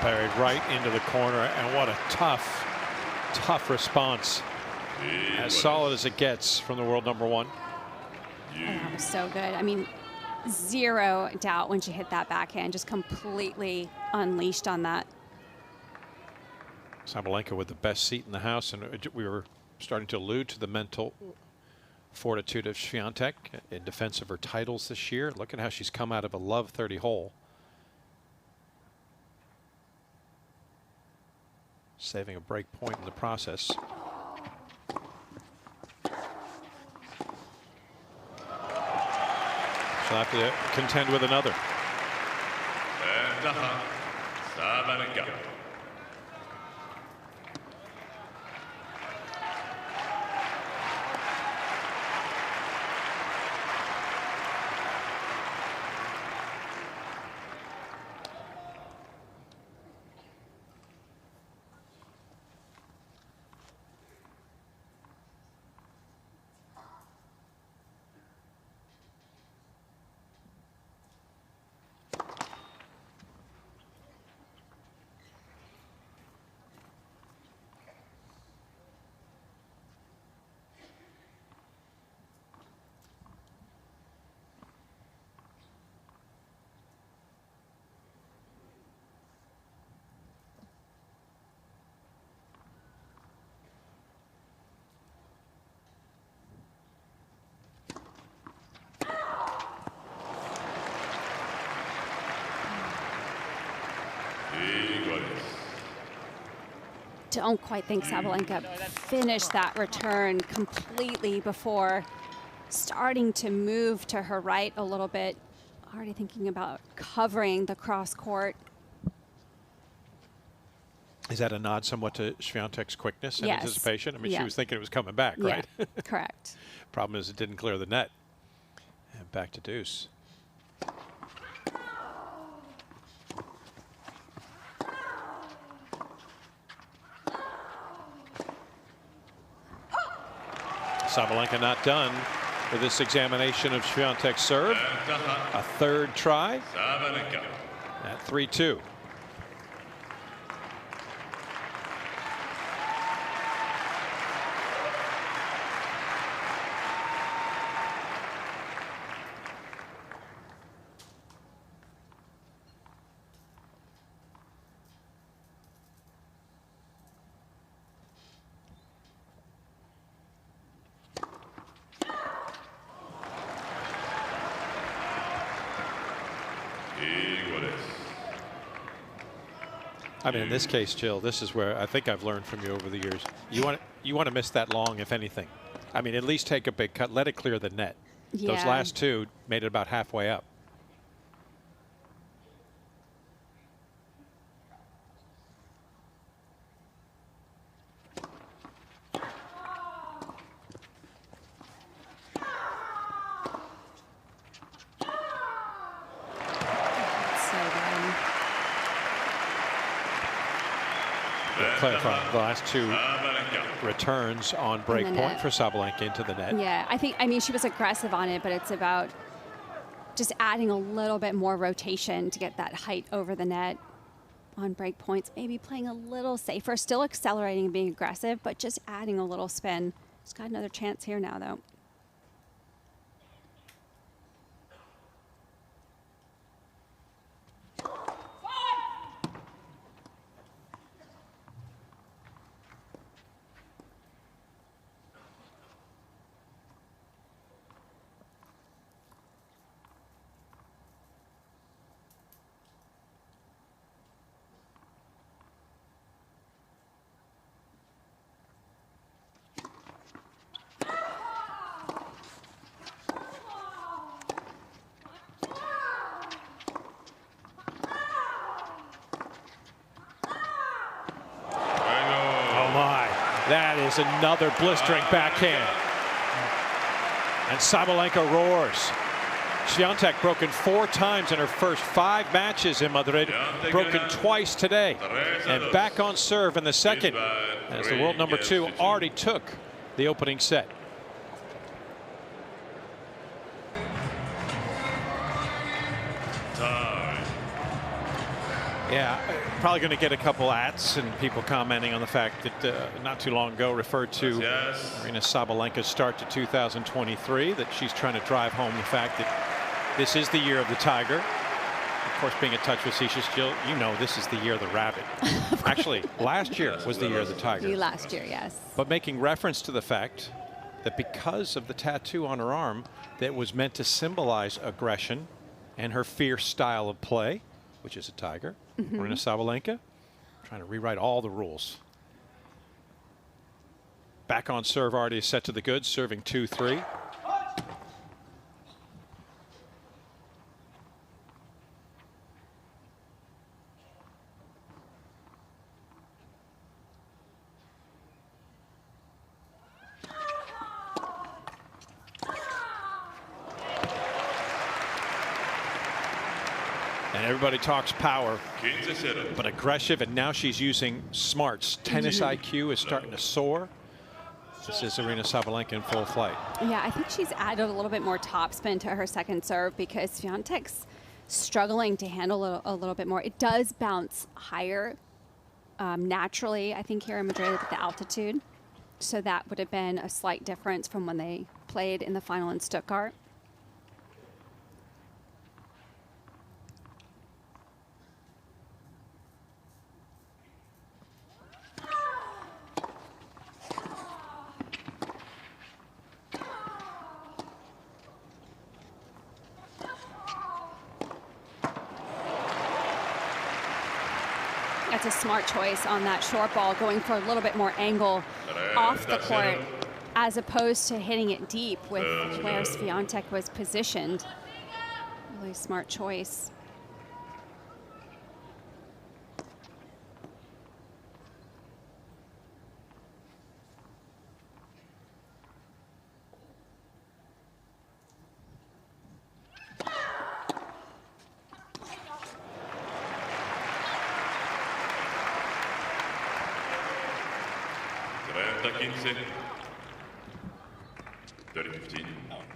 Buried right into the corner, and what a tough response. As solid as it gets from the world #1. That was so good. I mean, zero doubt when she hit that backhand, just completely unleashed on that. Sabalenka with the best seat in the house, and we were starting to allude to the mental fortitude of Swiatek in defense of her titles this year. Look at how she's come out of a love 30 hole. Saving a break point in the process. She'll have to contend with another. Aryna Sabalenka. Don't quite think Sabalenka finished that return completely before starting to move to her right a little bit. Already thinking about covering the cross court. Is that a nod somewhat to Swiatek's quickness and Yes. anticipation? I mean, Yeah. she was thinking it was coming back, right? Yeah, correct. Problem is it didn't clear the net. And back to deuce. Sabalenka not done with this examination of Swiatek's serve. A third try Sabalenka. at 3-2. I mean, in this case, Jill, this is where I think I've learned from you over the years. You want to miss that long, if anything. I mean, at least take a big cut. Let it clear the net. Yeah. Those last two made it about halfway up. Clarify the last two returns on break point net. for Sabalenka into the net. Yeah, I mean, she was aggressive on it, but it's about just adding a little bit more rotation to get that height over the net on break points. Maybe playing a little safer, still accelerating and being aggressive, but just adding a little spin. She's got another chance here now, though. That is another blistering backhand. And Sabalenka roars. Swiatek broken 4 times in her first 5 matches in Madrid. Broken twice today. And back on serve in the second as the world #2 already took the opening set. Yeah, probably going to get a couple ats and people commenting on the fact that not too long ago referred to Aryna Sabalenka's start to 2023, that she's trying to drive home the fact that this is the year of the Tiger. Of course, being a touch facetious, Jill, you know this is the year of the rabbit. Actually, last year was the year of the Tiger. Last year, yes. But making reference to the fact that because of the tattoo on her arm that was meant to symbolize aggression and her fierce style of play, which is a Tiger, Aryna Sabalenka trying to rewrite all the rules. Back on serve, already set to the goods, serving 2-3. And everybody talks power, but aggressive, and now she's using smarts. Tennis IQ is starting to soar. This is Aryna Sabalenka in full flight. Yeah, I think she's added a little bit more topspin to her second serve because Swiatek's struggling to handle a little bit more. It does bounce higher naturally, I think, here in Madrid with the altitude. So that would have been a slight difference from when they played in the final in Stuttgart. That's a smart choice on that short ball, going for a little bit more angle off the court as opposed to hitting it deep with where Swiatek was positioned. Really smart choice.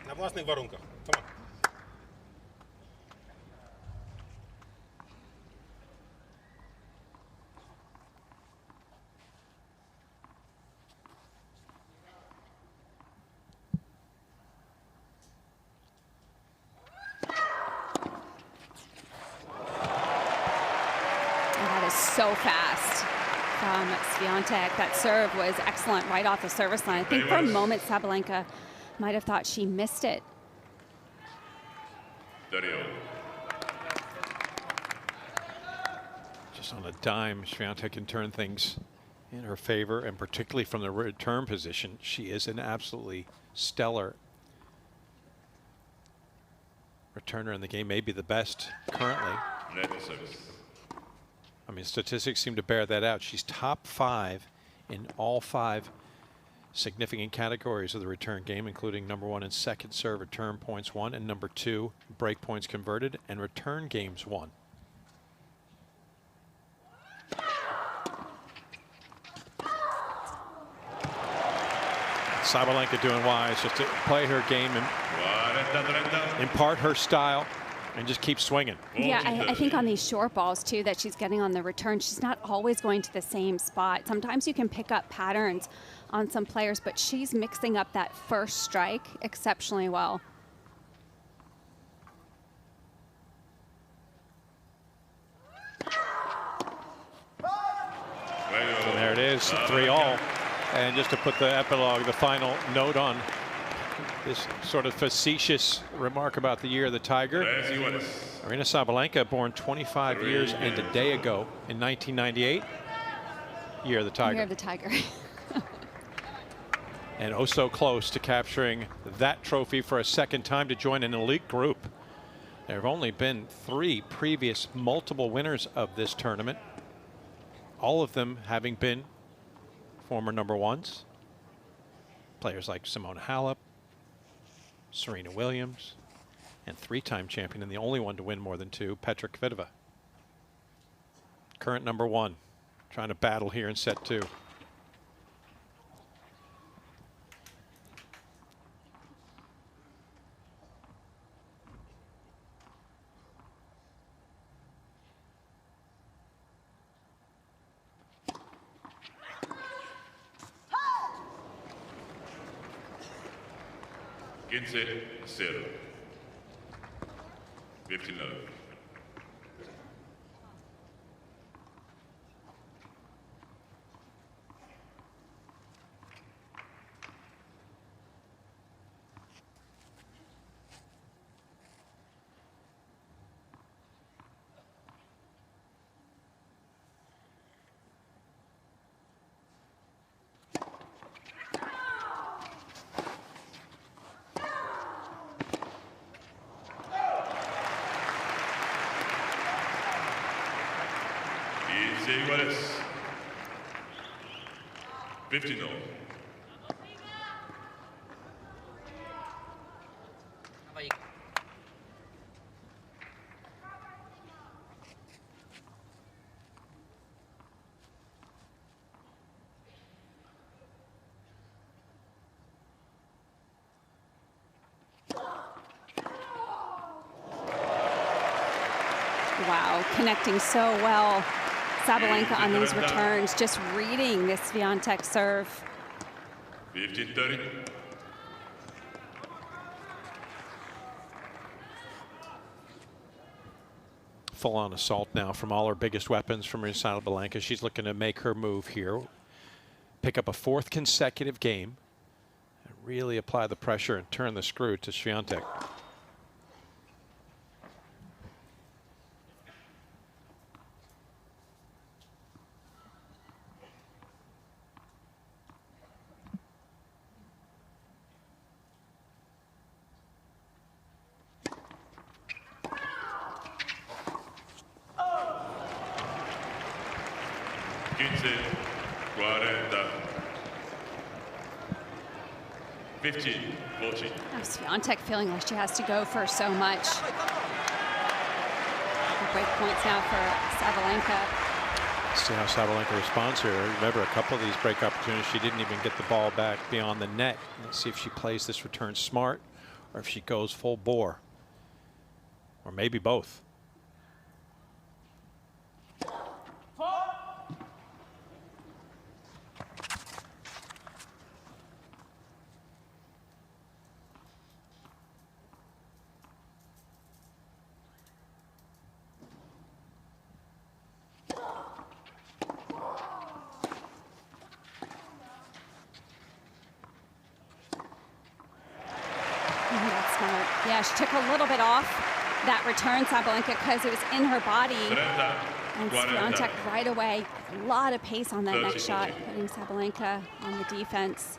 Na własnych warunkach. Come on. That is so fast from Swiatek. That serve was excellent right off the service line. I think for a moment Sabalenka might have thought she missed it. Just on a dime, Swiatek can turn things in her favor, and particularly from the return position, she is an absolutely stellar returner in the game, maybe the best currently. I mean, statistics seem to bear that out. She's top 5 in all 5 significant categories of the return game, including number 1 and second serve return points won, and number 2 break points converted and return games won. Sabalenka doing wise just to play her game and impart her style and just keep swinging. Yeah, I think on these short balls too that she's getting on the return, she's not always going to the same spot. Sometimes you can pick up patterns on some players, but she's mixing up that first strike exceptionally well. And there it is, 3-all. And just to put the epilogue, the final note on this sort of facetious remark about the year of the Tiger. Aryna Sabalenka, born 25 years and a day ago in 1998. Year of the Tiger. Year of the Tiger. And oh so close to capturing that trophy for a second time to join an elite group. There have only been 3 previous multiple winners of this tournament, all of them having been former number 1s. Players like Simona Halep, Serena Williams, and 3-time champion, and the only one to win more than 2, Petra Kvitova. Current number 1, trying to battle here in set 2. 15-0. 15 love. Iguales. 15 all. Wow, connecting so well. Sabalenka on these returns, just reading this Swiatek serve. 15-30. Full-on assault now from all her biggest weapons from Aryna Sabalenka. She's looking to make her move here, pick up a 4th consecutive game, and really apply the pressure and turn the screw to Swiatek. Swiatek feeling like she has to go for so much. Break points now for Sabalenka. See how Sabalenka responds here. Remember, a couple of these break opportunities, she didn't even get the ball back beyond the net. Let's see if she plays this return smart or if she goes full bore. Or maybe both. Yeah, she took a little bit off that return, Sabalenka, because it was in her body. And Swiatek right away, a lot of pace on that next shot, putting Sabalenka on the defense.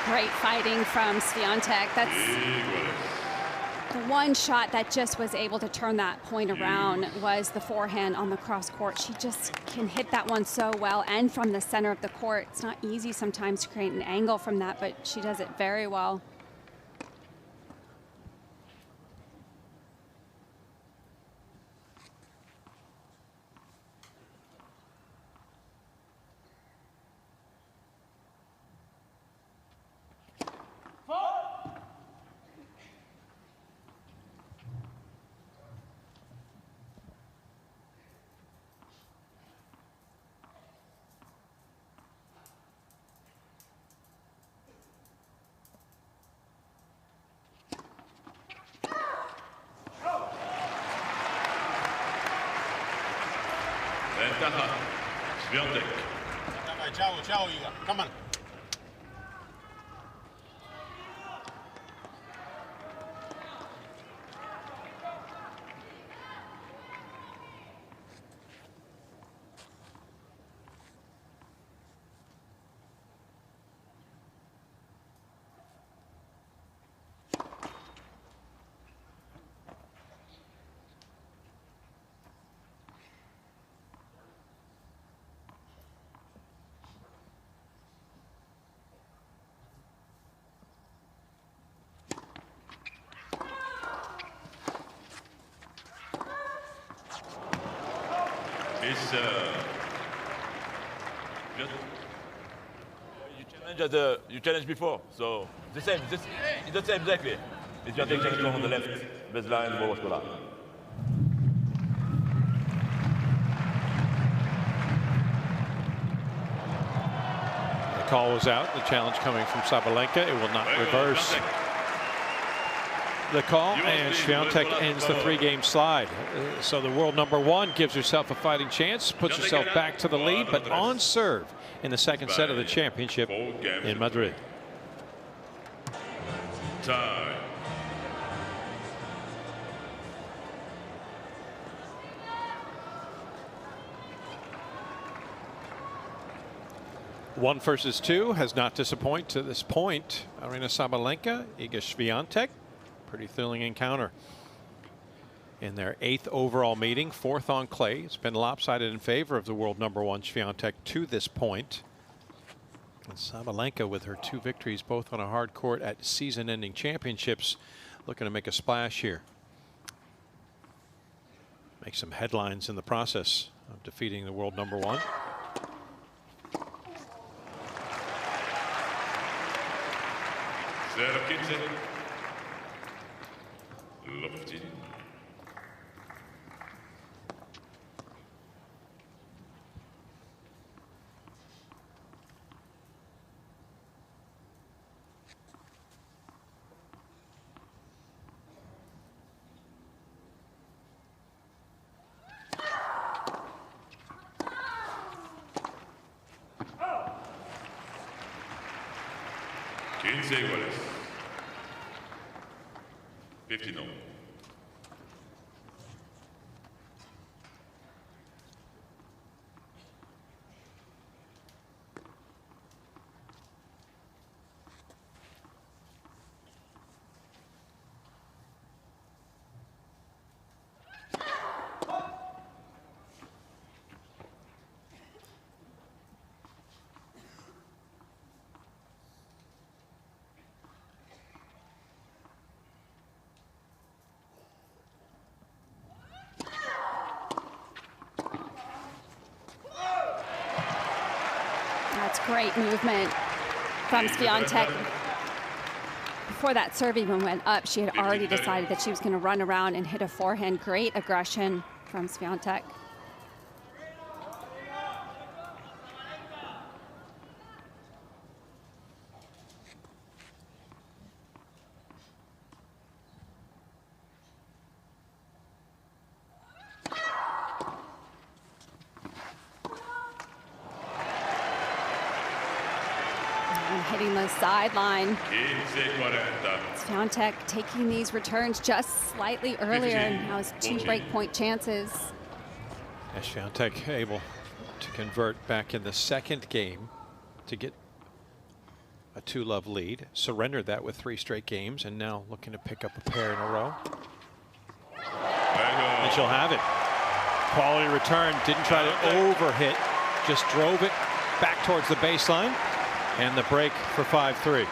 Great fighting from Swiatek. That's the one shot that just was able to turn that point around was the forehand on the cross court. She just can hit that one so well, and from the center of the court. It's not easy sometimes to create an angle from that, but she does it very well. Swiatek. Ciao, Iga. Come on. It's you challenged before, so the same. It's the same exactly. It's your challenge on the left baseline, the ball was collapsed. The call was out. The challenge coming from Sabalenka. It will not reverse the call, and Swiatek ends the 3-game slide. So the world #1 gives herself a fighting chance, puts herself back to the lead, but on serve in the second set of the championship in Madrid. Time. One versus two has not disappointed to this point. Aryna Sabalenka, Iga Swiatek. Pretty thrilling encounter in their 8th overall meeting, 4th on clay. It's been lopsided in favor of the world #1 Swiatek to this point. And Sabalenka, with her 2 victories, both on a hard court at season-ending championships, looking to make a splash here. Make some headlines in the process of defeating the world #1. Lofty. Iguales. 59. That's great movement from Swiatek. Before that serve even went up, she had already decided that she was going to run around and hit a forehand. Great aggression from Swiatek. Hitting the sideline. Swiatek taking these returns just slightly earlier, and now has 2 breakpoint chances. As Swiatek able to convert back in the 2nd game to get a 2-love lead, surrendered that with 3 straight games, and now looking to pick up a pair in a row. And she'll have it. Quality return, didn't try to overhit, just drove it back towards the baseline. And the break for 5-3.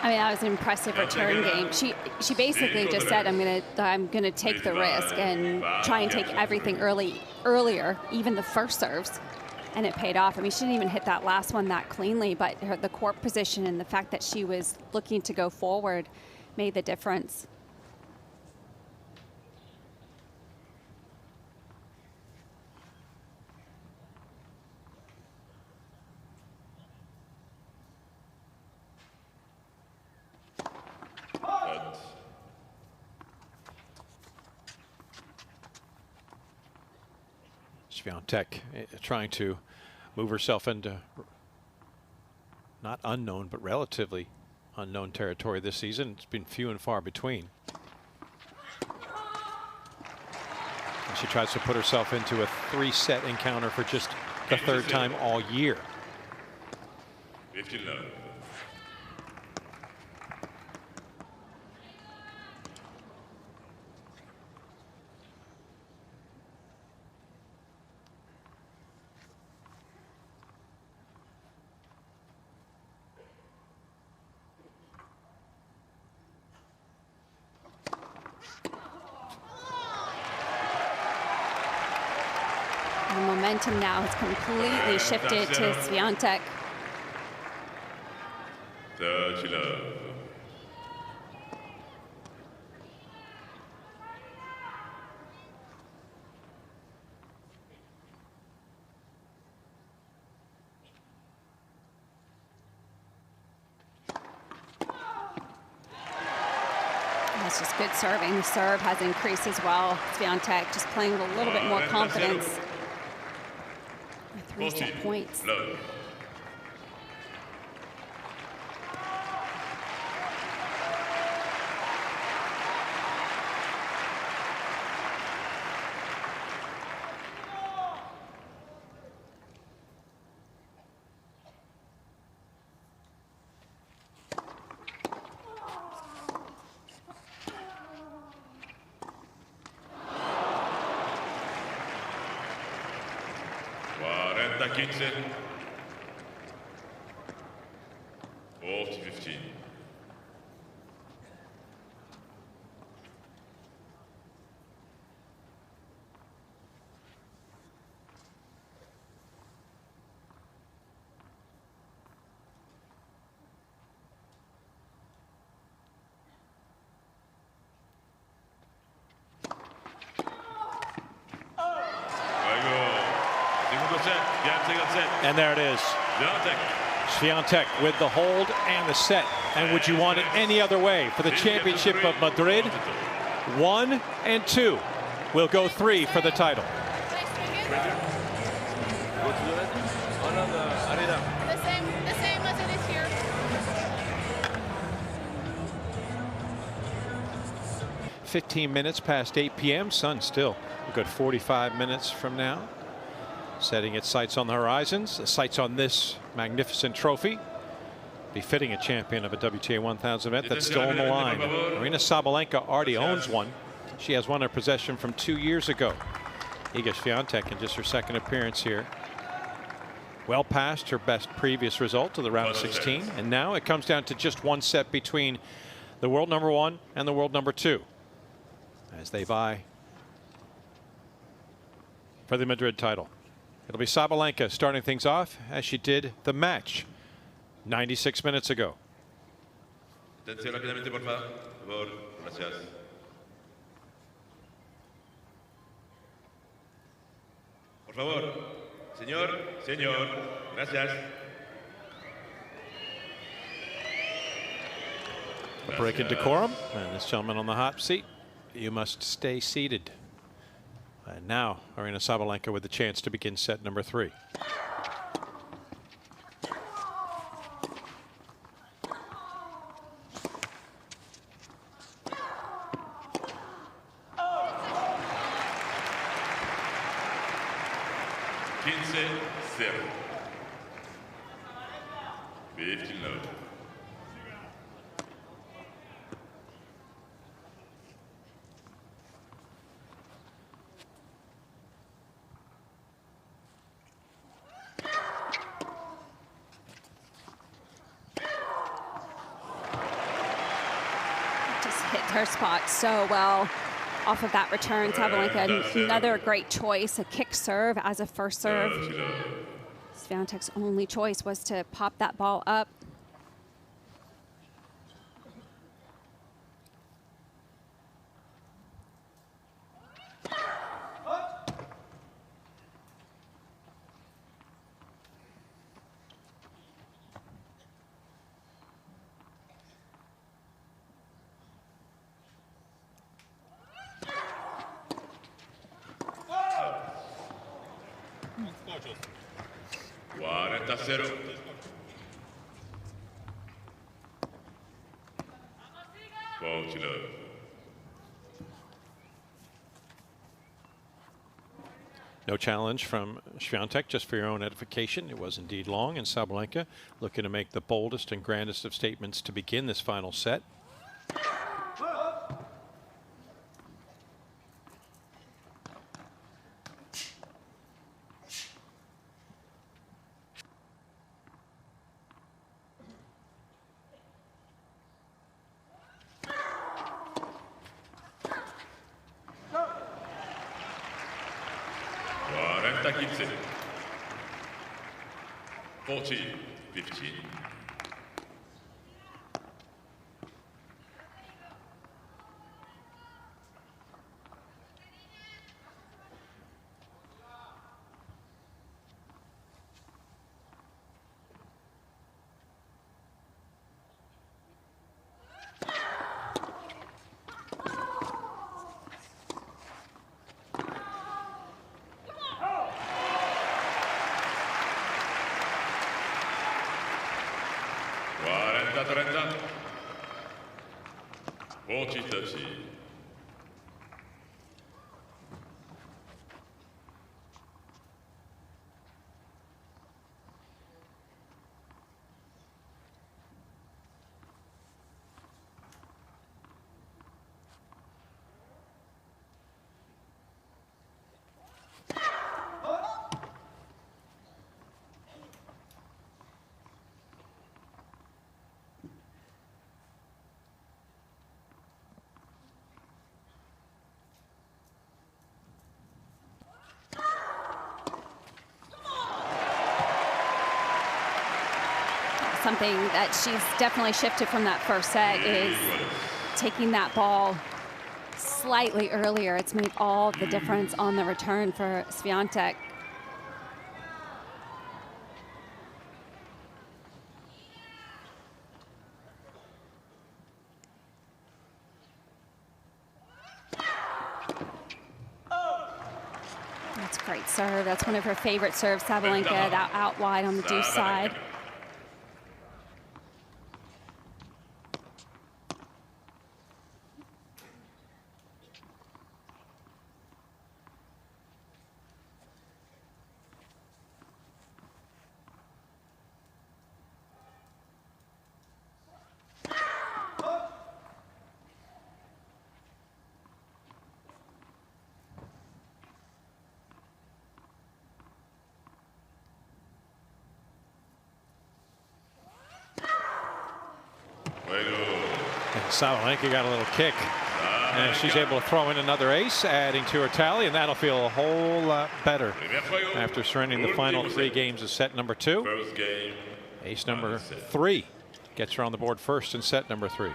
I mean, that was an impressive return game. She basically just said, I'm gonna take the risk and try and take everything earlier, even the first serves, and it paid off. I mean, she didn't even hit that last one that cleanly, but the court position and the fact that she was looking to go forward made the difference. Swiatek trying to move herself into not unknown, but relatively unknown territory this season. It's been few and far between. And she tries to put herself into a 3-set encounter for just the 3rd time all year. 15 love. momentum now has completely shifted to Swiatek. 30 love. That's just good serving. The serve has increased as well. Swiatek just playing with a little bit more confidence. 3 set points. Love. Kitsen. 40-15. And there it is. Swiatek with the hold and the set. And would you want it any other way for the championship of Madrid? 1 and 2 will go 3 for the title. The same as it is here. 15 minutes past 8 p.m. Sun still a good 45 minutes from now. Setting its sights on the horizons, the sights on this magnificent trophy, befitting a champion of a WTA 1000 event that's still on the line. Aryna Sabalenka already owns one. She has one in possession from 2 years ago. Iga Swiatek in just her second appearance here. Well past her best previous result to the round of 16. And now it comes down to just one set between the world number 1 and the world number 2 as they vie for the Madrid title. It'll be Sabalenka starting things off as she did the match 96 minutes ago. Atención rápidamente, por favor. Gracias. Por favor. Señor. Gracias. A break in decorum, and this gentleman on the hot seat, you must stay seated. And now Aryna Sabalenka with the chance to begin set number 3. Her spot so well off of that return. Sabalenka, another great choice, a kick serve as a first serve. Swiatek's only choice was to pop that ball up. No challenge from Swiatek, just for your own edification. It was indeed long, and Sabalenka looking to make the boldest and grandest of statements to begin this final set. 40-15. 40-15. Torrenta. 40-30. Something that she's definitely shifted from that first set is taking that ball slightly earlier. It's made all the difference on the return for Swiatek. That's a great serve. That's one of her favorite serves, Sabalenka, that out wide on the deuce side. Sabalenka got a little kick, and she's able to throw in another ace, adding to her tally, and that'll feel a whole lot better after surrendering the final 3 games of set number 2. Ace number 3 gets her on the board first in set number 3.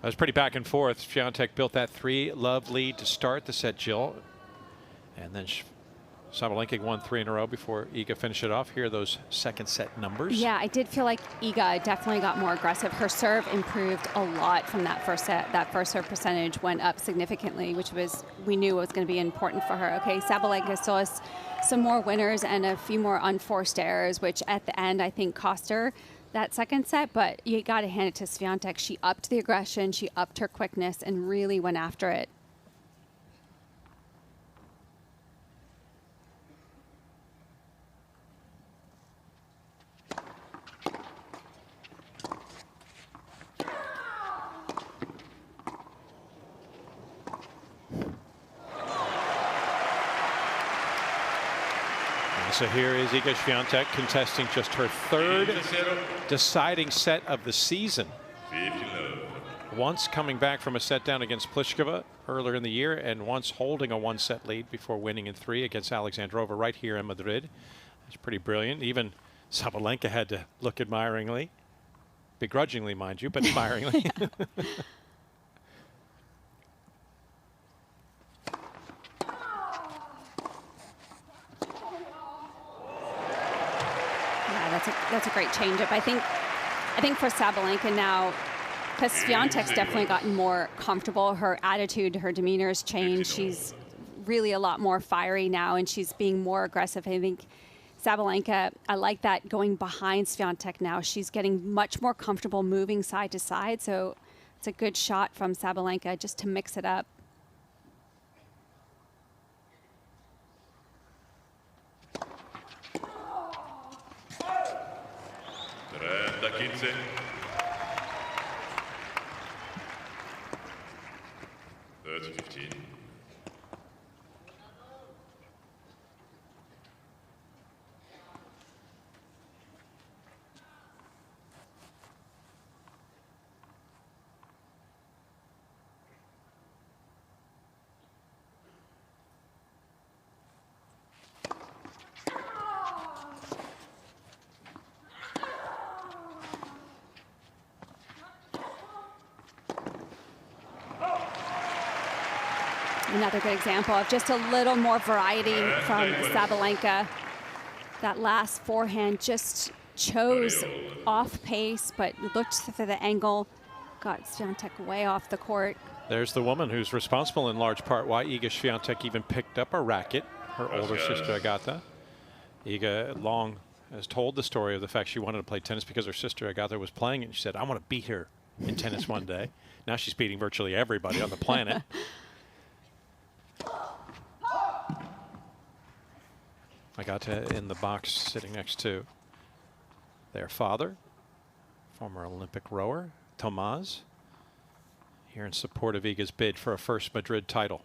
That was pretty back and forth. Swiatek built that 3-love lead to start the set, Jill, and then Sabalenka won 3 in a row before Iga finished it off. Here are those second set numbers. Yeah, I did feel like Iga definitely got more aggressive. Her serve improved a lot from that first set. That first serve percentage went up significantly, which we knew was going to be important for her. Okay, Sabalenka still has some more winners and a few more unforced errors, which at the end I think cost her that second set, but you got to hand it to Swiatek. She upped the aggression, she upped her quickness, and really went after it. So here is Iga Swiatek contesting just her 3rd deciding set of the season. Once coming back from a set down against Pliskova earlier in the year, and once holding a 1-set lead before winning in 3 against Alexandrova right here in Madrid. It's pretty brilliant. Even Sabalenka had to look admiringly, begrudgingly, mind you, but admiringly. That's a great changeup. I think for Sabalenka now, because Swiatek's definitely gotten more comfortable. Her attitude, her demeanor has changed. She's really a lot more fiery now, and she's being more aggressive. I think Sabalenka, I like that going behind Swiatek now. She's getting much more comfortable moving side to side. So it's a good shot from Sabalenka just to mix it up. Another good example of just a little more variety from Sabalenka. That last forehand just chose off pace, but looked for the angle. Got Swiatek way off the court. There's the woman who's responsible in large part why Iga Swiatek even picked up a racket, her older sister Agata. Iga long has told the story of the fact she wanted to play tennis because her sister Agata was playing it. And she said, I want to beat her in tennis one day. Now she's beating virtually everybody on the planet. Agata in the box sitting next to their father, former Olympic rower, Tomás, here in support of Iga's bid for a first Madrid title.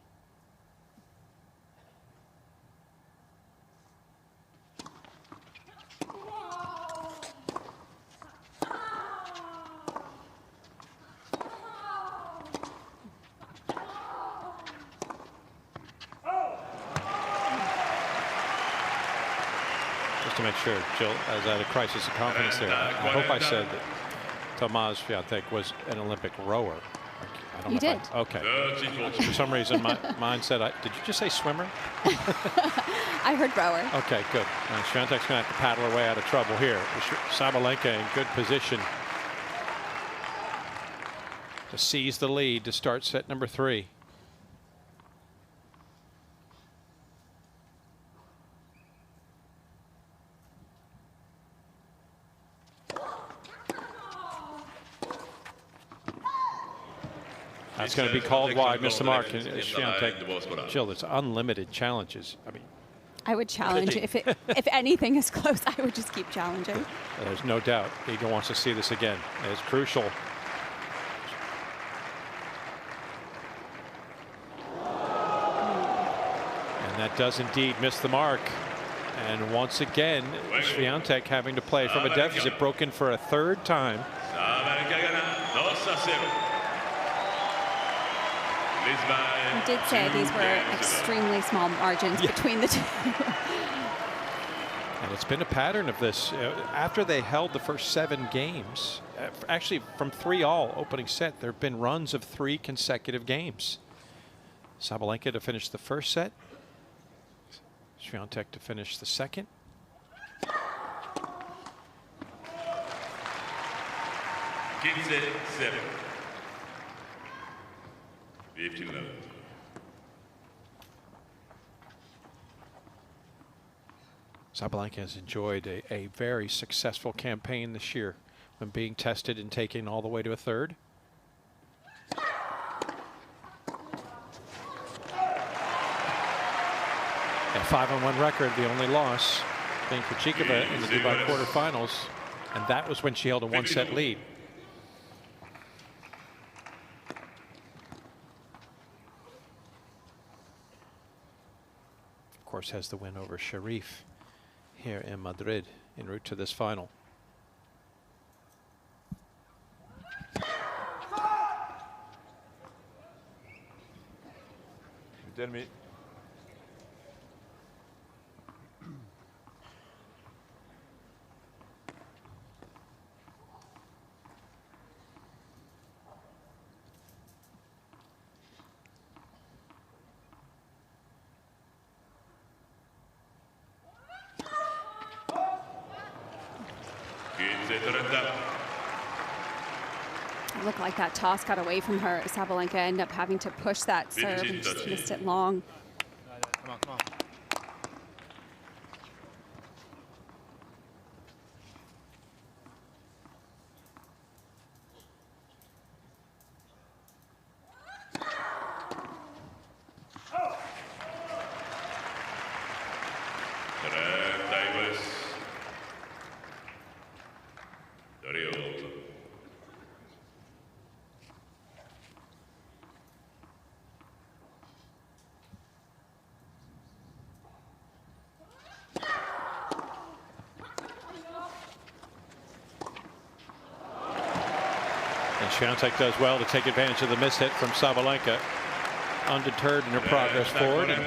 Just to make sure Jill has had a crisis of confidence there. I hope I said that Tomás Swiatek was an Olympic rower. I don't You know did. Okay. For some reason, my mind said, did you just say swimmer? I heard rower. Okay, good. Swiatek's going to have to paddle her way out of trouble here. Sabalenka in good position to seize the lead to start set number 3. That's going to be called wide, missed the mark. And Swiatek, Jill, it's unlimited challenges. I mean, I would challenge if anything is close. I would just keep challenging. There's no doubt Iga wants to see this again. It's crucial. And that does indeed miss the mark. And once again, Swiatek having to play from a deficit, broken for a third time. I did say these were extremely small margins between the two. And it's been a pattern of this. After they held the first 7 games, actually from 3-all opening set, there have been runs of 3 consecutive games. Sabalenka to finish the first set. Swiatek to finish the second. Sabalenka has enjoyed a very successful campaign this year when being tested and taken all the way to a third. A 5-1 record, the only loss being Krejcikova in the Dubai quarterfinals, and that was when she held a 1-set lead. Of course, has the win over Sharif here in Madrid en route to this final. Tell me. It looked like that toss got away from her. Sabalenka ended up having to push that serve and just missed it long. Come on, come on. Swiatek does well to take advantage of the mishit from Sabalenka. Undeterred in her progress forward, and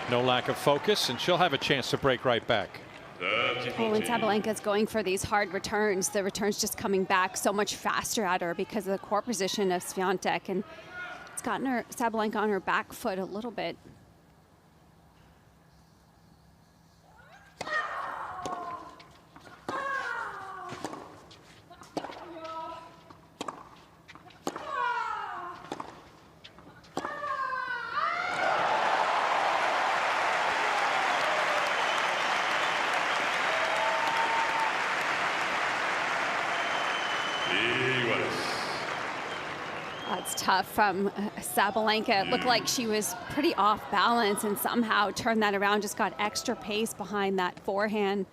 no lack of focus, and she'll have a chance to break right back. Well, when Sabalenka's going for these hard returns, the return's just coming back so much faster at her because of the court position of Swiatek, and It's gotten her Sabalenka on her back foot a little bit. It's tough from Sabalenka. It looked like she was pretty off balance and somehow turned that around, just got extra pace behind that forehand.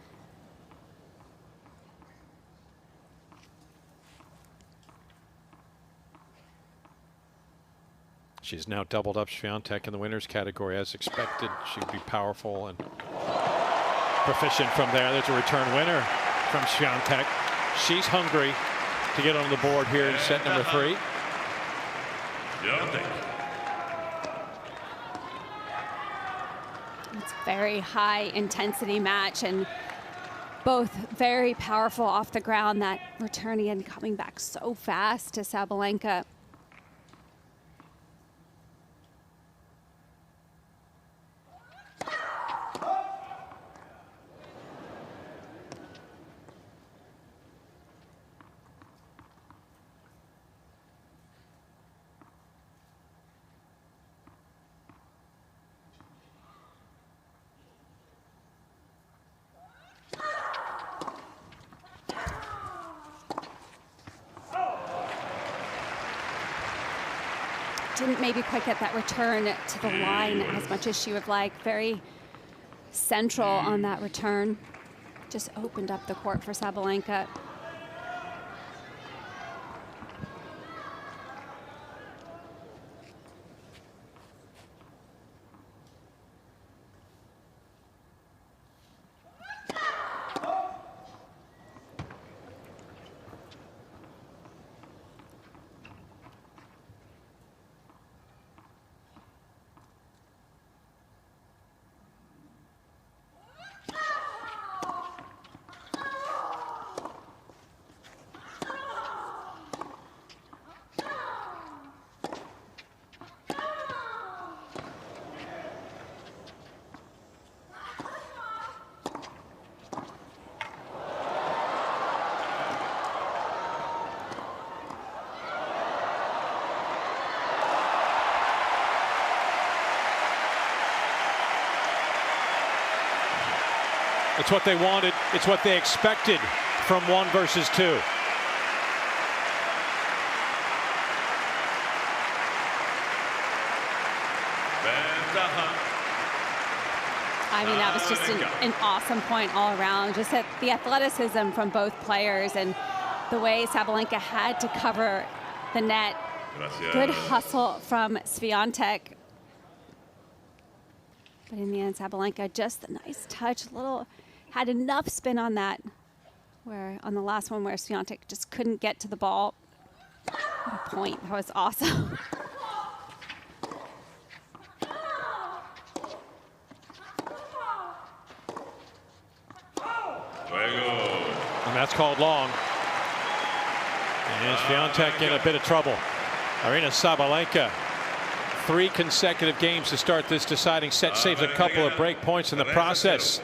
She's now doubled up Swiatek in the winners category as expected. She'd be powerful and proficient from there. There's a return winner from Swiatek. She's hungry to get on the board here in set number 3. It's a very high intensity match and both very powerful off the ground. That returning and coming back so fast to Sabalenka. Didn't maybe quite get that return to the line as much as she would like. Very central on that return. Just opened up the court for Sabalenka. It's what they wanted. It's what they expected from 1 versus 2. I mean, that was just an awesome point all around. Just the athleticism from both players and the way Sabalenka had to cover the net. Good hustle from Swiatek. But in the end, Sabalenka, just a nice touch, had enough spin on that, where on the last one where Swiatek just couldn't get to the ball. What a point, that was awesome. And that's called long. And Swiatek in a bit of trouble. Aryna Sabalenka, 3 consecutive games to start this deciding set, saves a couple of break points in the process.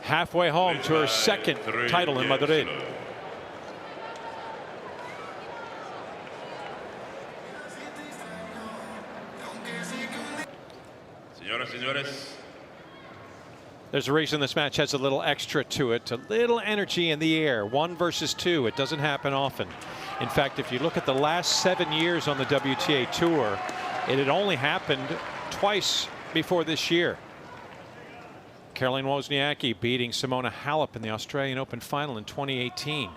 Halfway home to her 2nd title in Madrid. Señoras, señores. There's a reason this match has a little extra to it, a little energy in the air. 1 versus 2. It doesn't happen often. In fact, if you look at the last 7 years on the WTA Tour, it had only happened twice before this year. Caroline Wozniacki beating Simona Halep in the Australian Open final in 2018.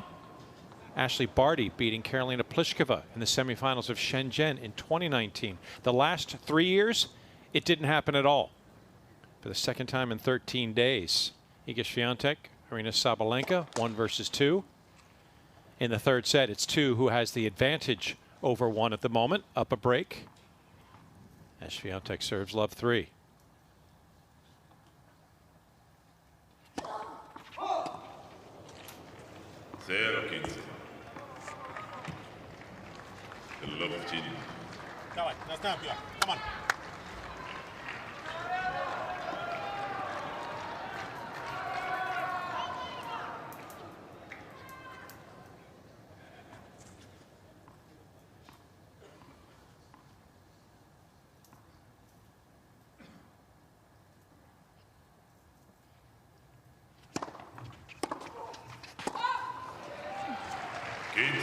Ashley Barty beating Karolina Pliskova in the semifinals of Shenzhen in 2019. The last 3 years, it didn't happen at all. For the 2nd time in 13 days. Iga Swiatek, Aryna Sabalenka, 1 versus 2. In the 3rd set, it's 2 who has the advantage over 1 at the moment. Up a break. As Swiatek serves love 3. Zero 15. The love team. Давай, доставь ее. Come on.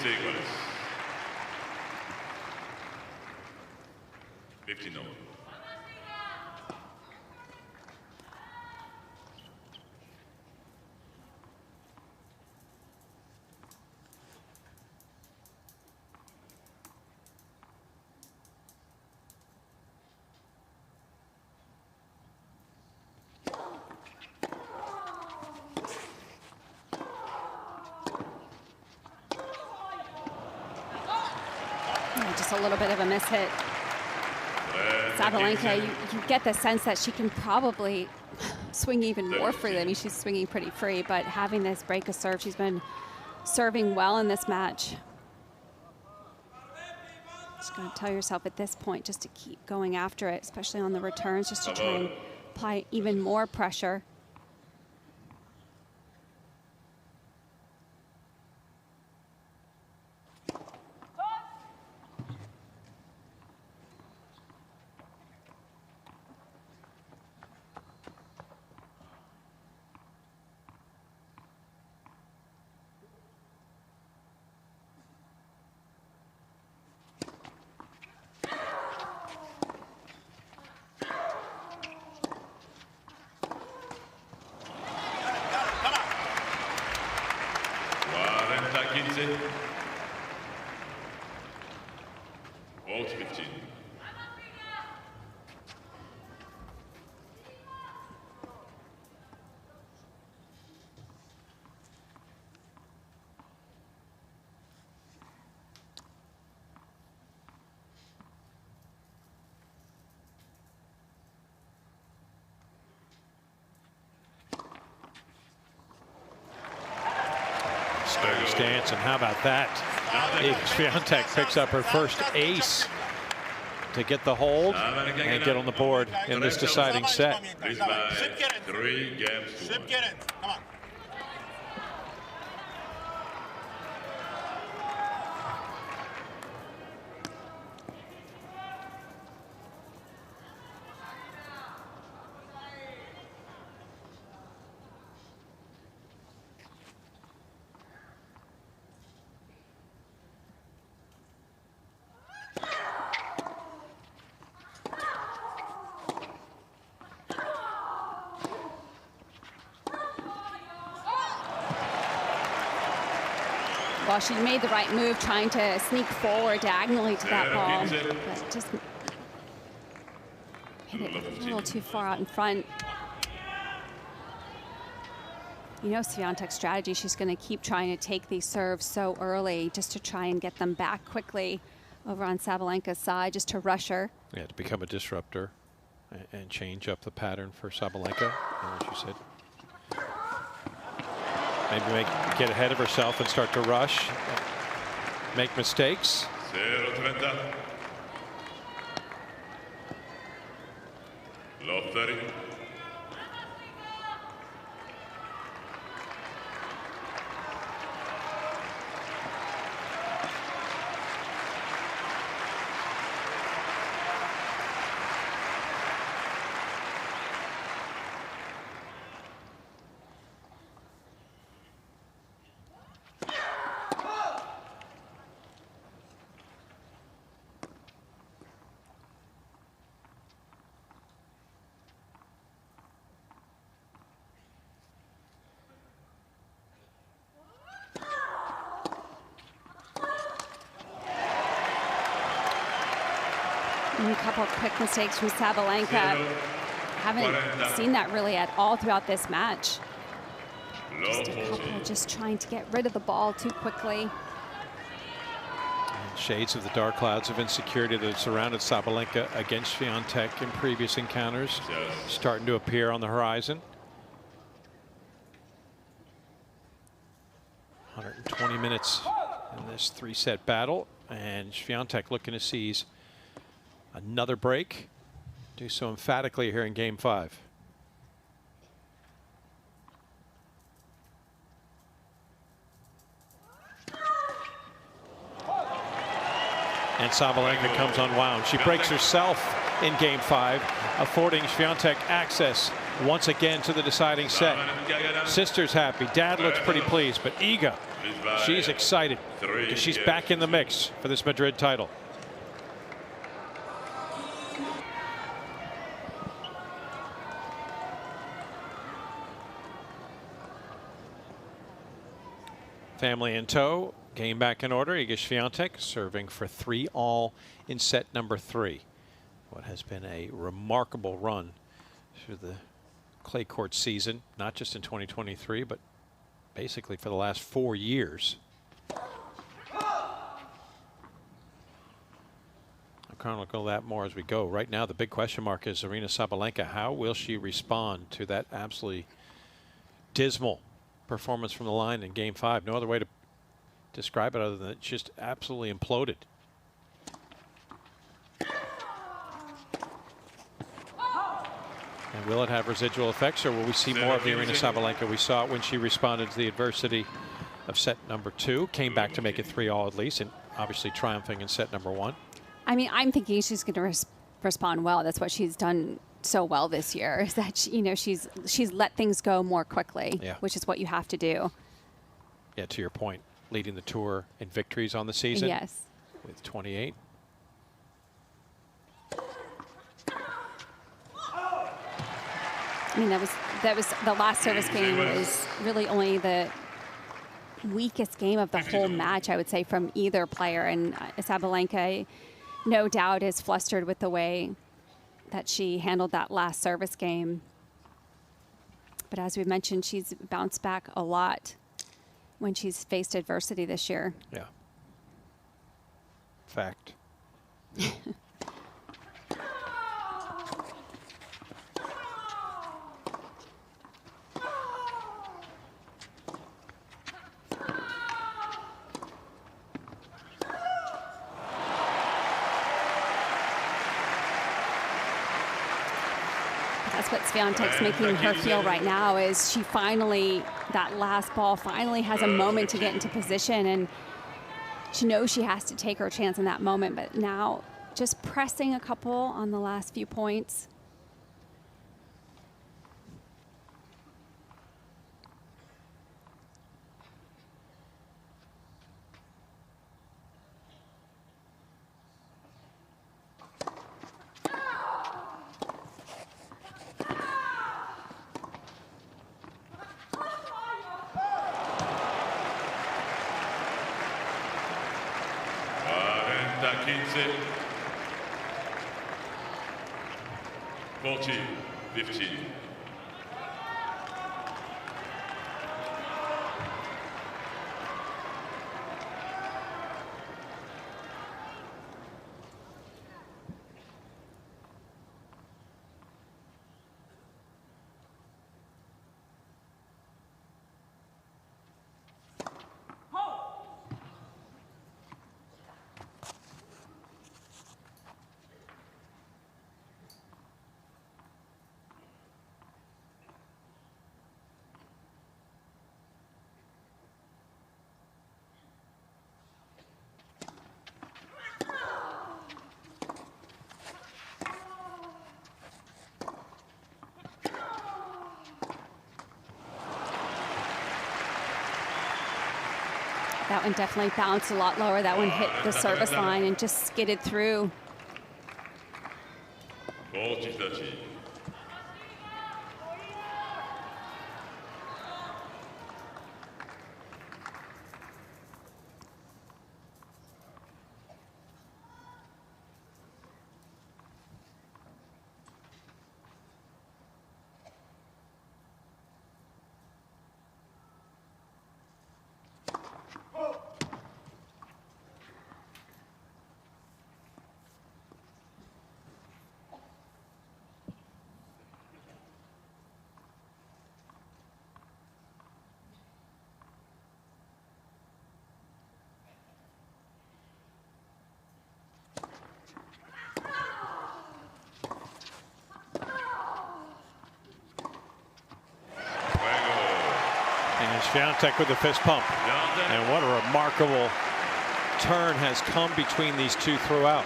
iguales. 15 all. Just a little bit of a miss hit. Sabalenka, you get the sense that she can probably swing even more freely. I mean, she's swinging pretty free, but having this break of serve, she's been serving well in this match. Just going to tell yourself at this point just to keep going after it, especially on the returns, just to try and apply even more pressure. All 15. Sturdy stance, and how about that? Iga Swiatek picks up her first ace to get the hold and get on the board in this deciding set. This by 3 games to 1. Come on. Well, she made the right move trying to sneak forward diagonally to that ball, but just hit it a little too far out in front. You know Swiatek's strategy, she's going to keep trying to take these serves so early just to try and get them back quickly over on Sabalenka's side, just to rush her. Yeah, to become a disruptor and change up the pattern for Sabalenka, as you said. Maybe get ahead of herself and start to rush, make mistakes. 0-30. Low 30. And a couple of quick mistakes from Sabalenka. Haven't seen that really at all throughout this match. Just a couple just trying to get rid of the ball too quickly. And shades of the dark clouds of insecurity that have surrounded Sabalenka against Swiatek in previous encounters starting to appear on the horizon. 120 minutes in this 3-set battle, and Swiatek looking to seize Another break. Do so emphatically here in Game 5. And Sabalenka comes unwound. She breaks herself in Game 5, affording Swiatek access once again to the deciding set. Sister's happy. Dad looks pretty pleased, but Iga, she's excited because she's back in the mix for this Madrid title. Family in tow. Game back in order. Iga Swiatek serving for 3-all in set number 3. What has been a remarkable run through the clay court season, not just in 2023, but basically for the last 4 years. I'll chronicle that more as we go. Right now, the big question mark is Aryna Sabalenka. How will she respond to that absolutely dismal performance from the line in Game 5? No other way to describe it other than it just absolutely imploded. And will it have residual effects, or will we see more of the Aryna Sabalenka we saw when she responded to the adversity of set number 2, came back to make it 3-all at least, and obviously triumphing in set number 1? I mean, I'm thinking she's going to respond well. That's what she's done so well this year, is that she's let things go more quickly, which is what you have to do. Yeah, to your point, leading the tour in victories on the season. Yes. With 28. I mean, that was the last service game was really only the weakest game of the whole match, I would say, from either player. And Sabalenka, no doubt, is flustered with the way that she handled that last service game. But as we mentioned, she's bounced back a lot when she's faced adversity this year. Yeah. Fact. That's what Swiatek's making her feel right now, is she finally, that last ball finally has a moment to get into position, and she knows she has to take her chance in that moment, but now just pressing a couple on the last few points. Da 15. 40-15. That one definitely bounced a lot lower. That one hit the service line and just skidded through. 40-30. Swiatek with the fist pump. And what a remarkable turn has come between these two throughout.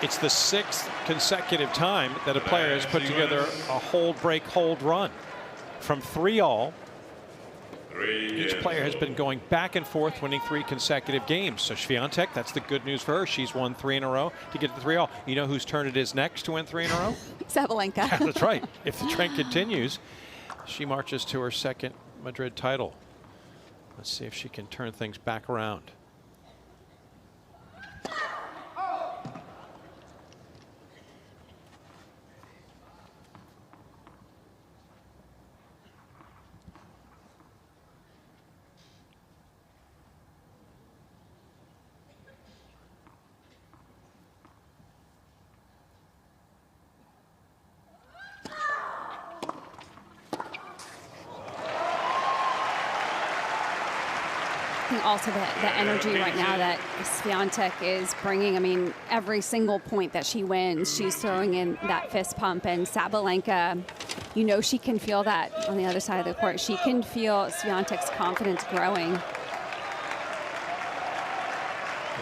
It's the 6th consecutive time that a player has put together a hold, break, hold run. From 3-all, each player has been going back and forth, winning 3 consecutive games. So Swiatek, that's the good news for her. She's won 3 in a row to get to 3-all. You know whose turn it is next to win 3 in a row? Sabalenka. Yeah, that's right. If the trend continues, she marches to her 2nd Madrid title. Let's see if she can turn things back around. I think also the energy right now that Swiatek is bringing. I mean, every single point that she wins, she's throwing in that fist pump. And Sabalenka, you know, she can feel that on the other side of the court. She can feel Swiatek's confidence growing.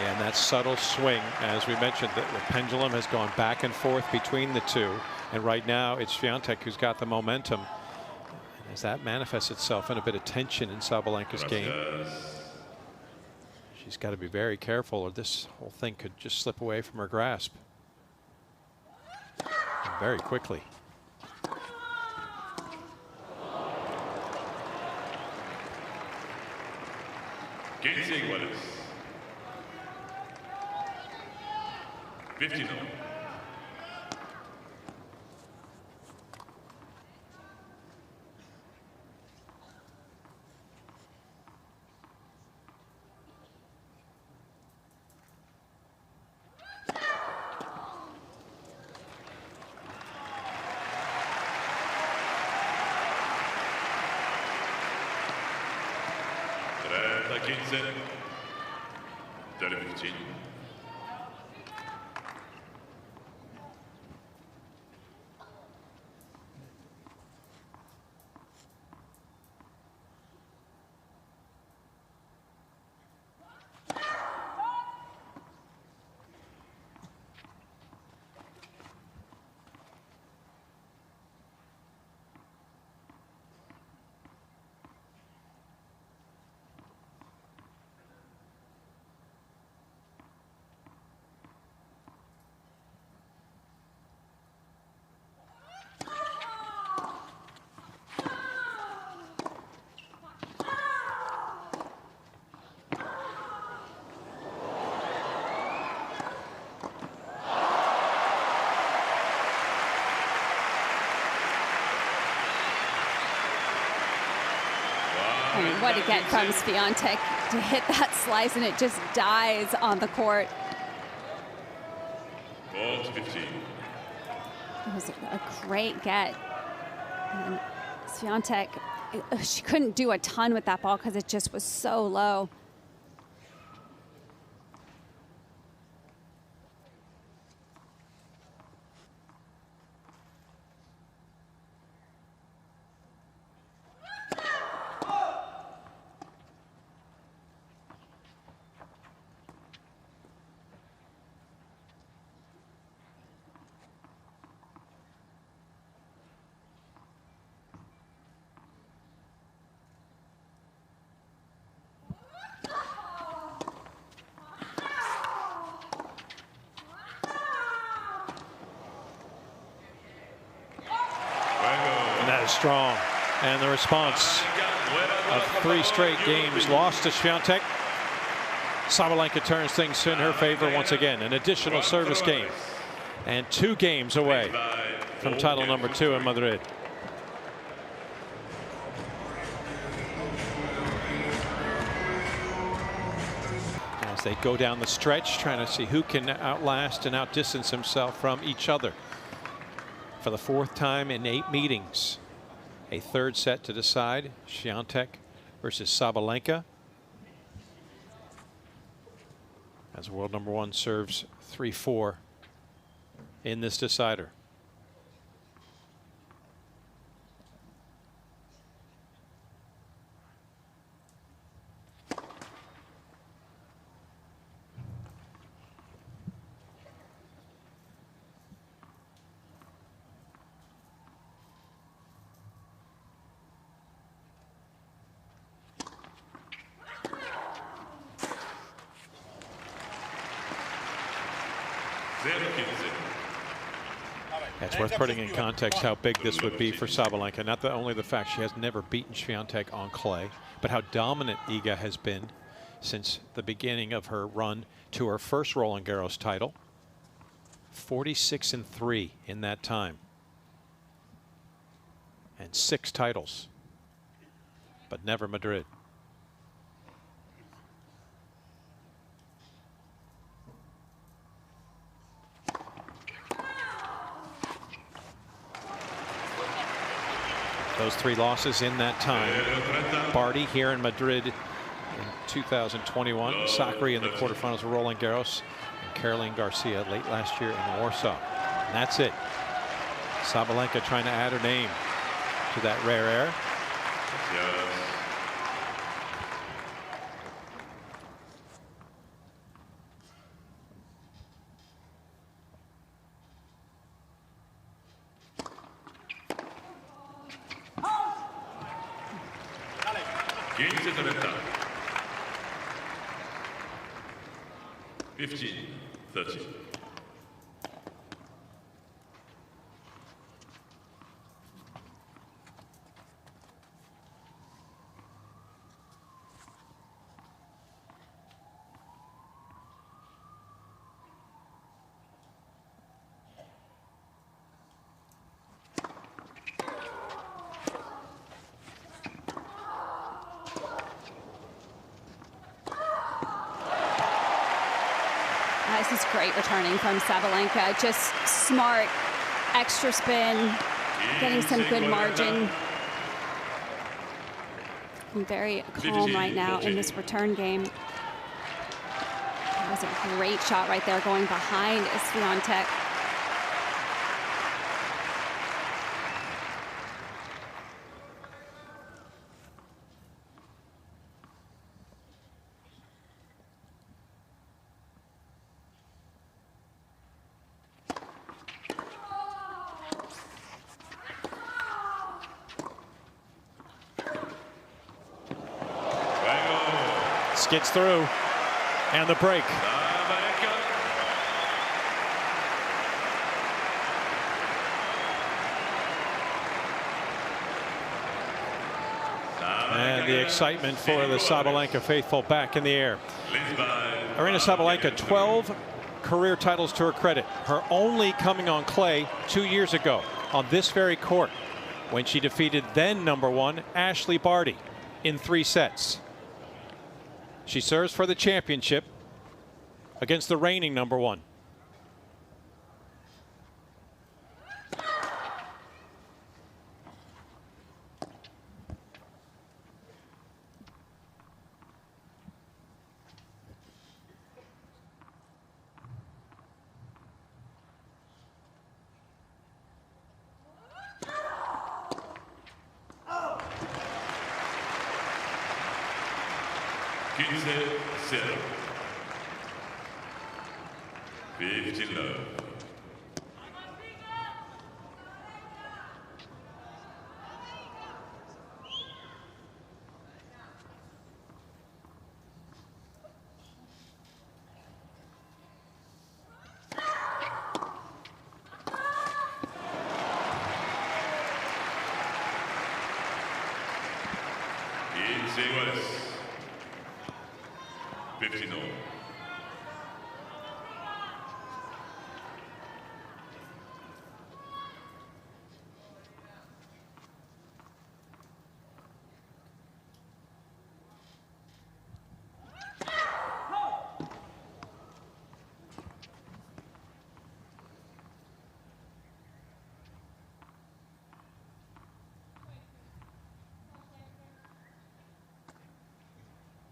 And that subtle swing, as we mentioned, the pendulum has gone back and forth between the two. And right now, it's Swiatek who's got the momentum. And as that manifests itself in a bit of tension in Sabalenka's game, she's got to be very careful, or this whole thing could just slip away from her grasp. And very quickly. iguales. 15. La 15. De la 15. And what a get from Swiatek to hit that slice, and it just dies on the court. Ball to 15. It was a great get. And Swiatek, she couldn't do a ton with that ball because it just was so low. That is strong. And the response of 3 straight games lost to Swiatek. Sabalenka turns things in her favor once again. An additional service game. And 2 games away from title number 2 in Madrid. As they go down the stretch, trying to see who can outlast and outdistance himself from each other. For the 4th time in 8 meetings, a 3rd set to decide. Swiatek versus Sabalenka. As world number 1 serves 3-4 in this decider. It's worth putting in context how big this would be for Sabalenka. Not only the fact she has never beaten Swiatek on clay, but how dominant Iga has been since the beginning of her run to her first Roland Garros title. 46-3 in that time. And 6 titles, but never Madrid. Those 3 losses in that time. Barty here in Madrid in 2021. Sakari in the quarterfinals of Roland Garros. And Caroline Garcia late last year in Warsaw. And that's it. Sabalenka trying to add her name to that rare air. Game set of 15-13. This is great returning from Sabalenka. Just smart, extra spin, getting some good margin. I'm very calm right now in this return game. That was a great shot right there going behind Swiatek. Gets through, and the break. And the excitement for the Sabalenka faithful back in the air. Aryna Sabalenka, 12 career titles to her credit. Her only coming on clay 2 years ago on this very court when she defeated then #1 Ashley Barty in 3 sets. She serves for the championship against the reigning #1. Zero. 15 love. iguales. 15-all.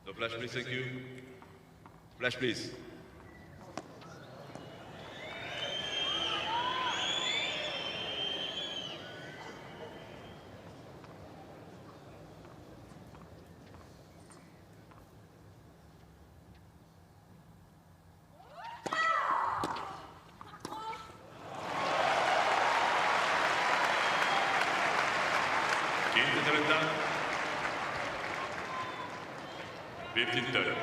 No flash, please. Thank you. Flash, please. Quince 15-30.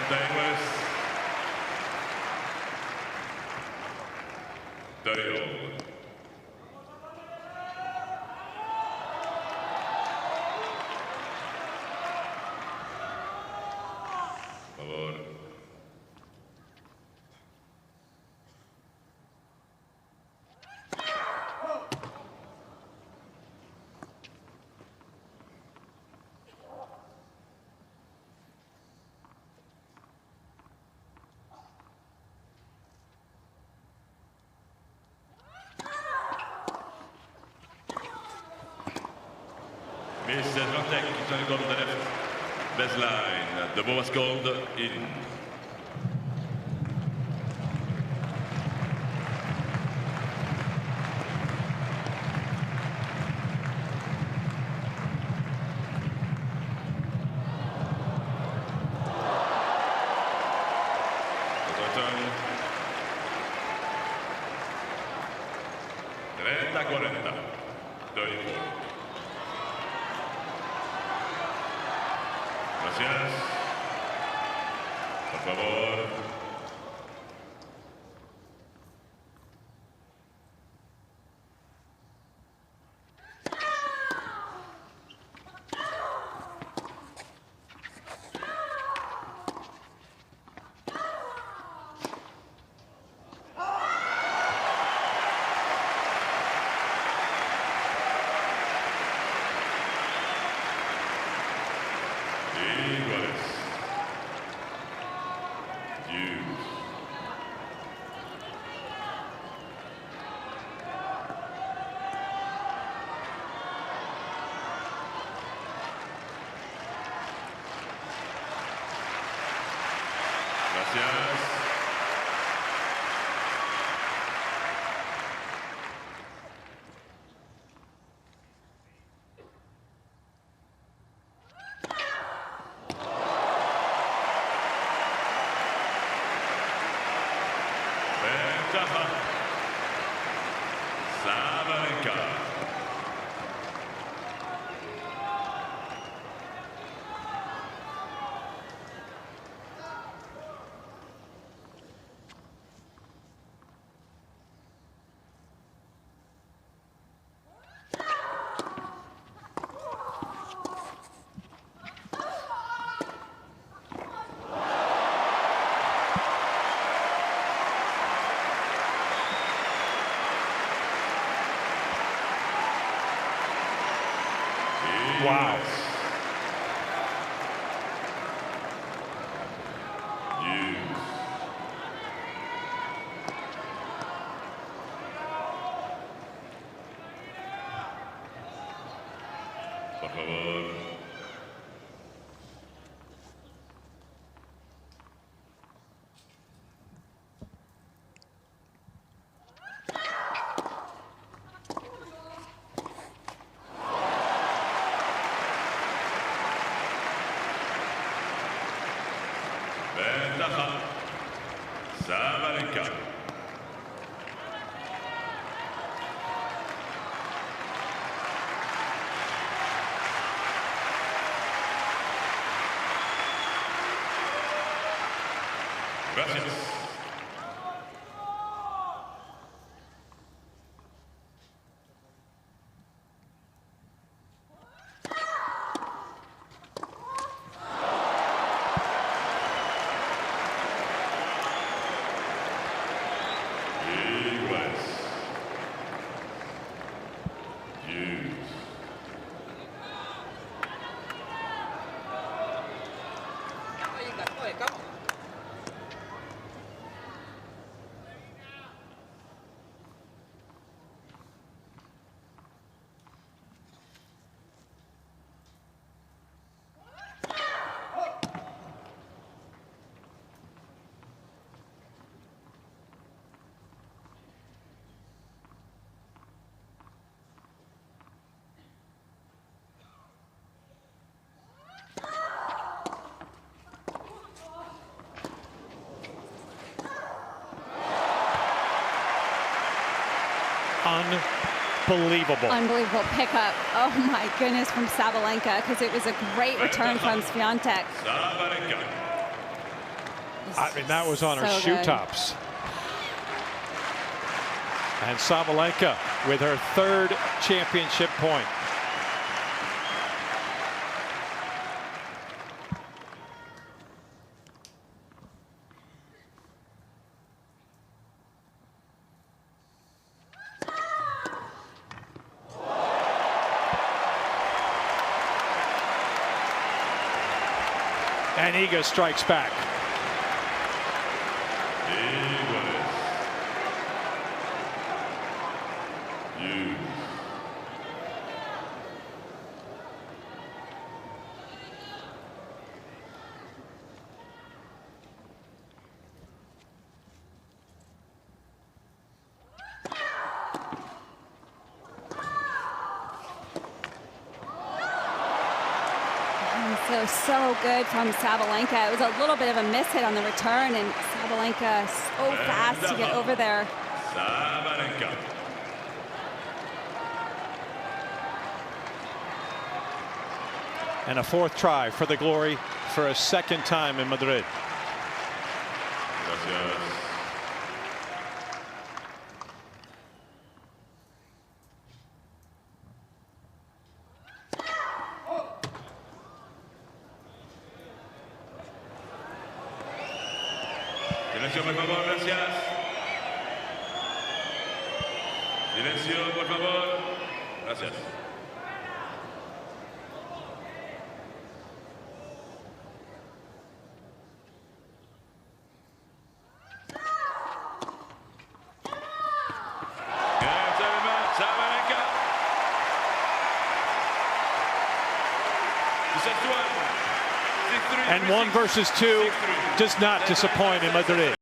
30 iguales. 30 all. Favor. Miss Swiatek trying to go to the left baseline. The ball was called in. Return. 30-40. 34. Gracias. Por favor. Iguales. Hughes. Gracias. Ventaja. Sabalenka. Wow. Hughes. Por favor. Ventaja. Sabalenka. Gracias. Iguales. Hughes. Unbelievable. Unbelievable pickup. Oh my goodness, from Sabalenka, because it was a great return from Swiatek. Sabalenka. I mean, that was on her So shoe good. tops. And Sabalenka with her third championship point. And Iga strikes back. So good from Sabalenka. It was a little bit of a miss hit on the return, and Sabalenka so fast to get over there. Sabalenka. And a fourth try for the glory for a second time in Madrid. Gracias. Silencio, por favor, gracias. Silencio, por favor. Gracias. Sabalenka. And 1 versus 2 does not disappoint in Madrid.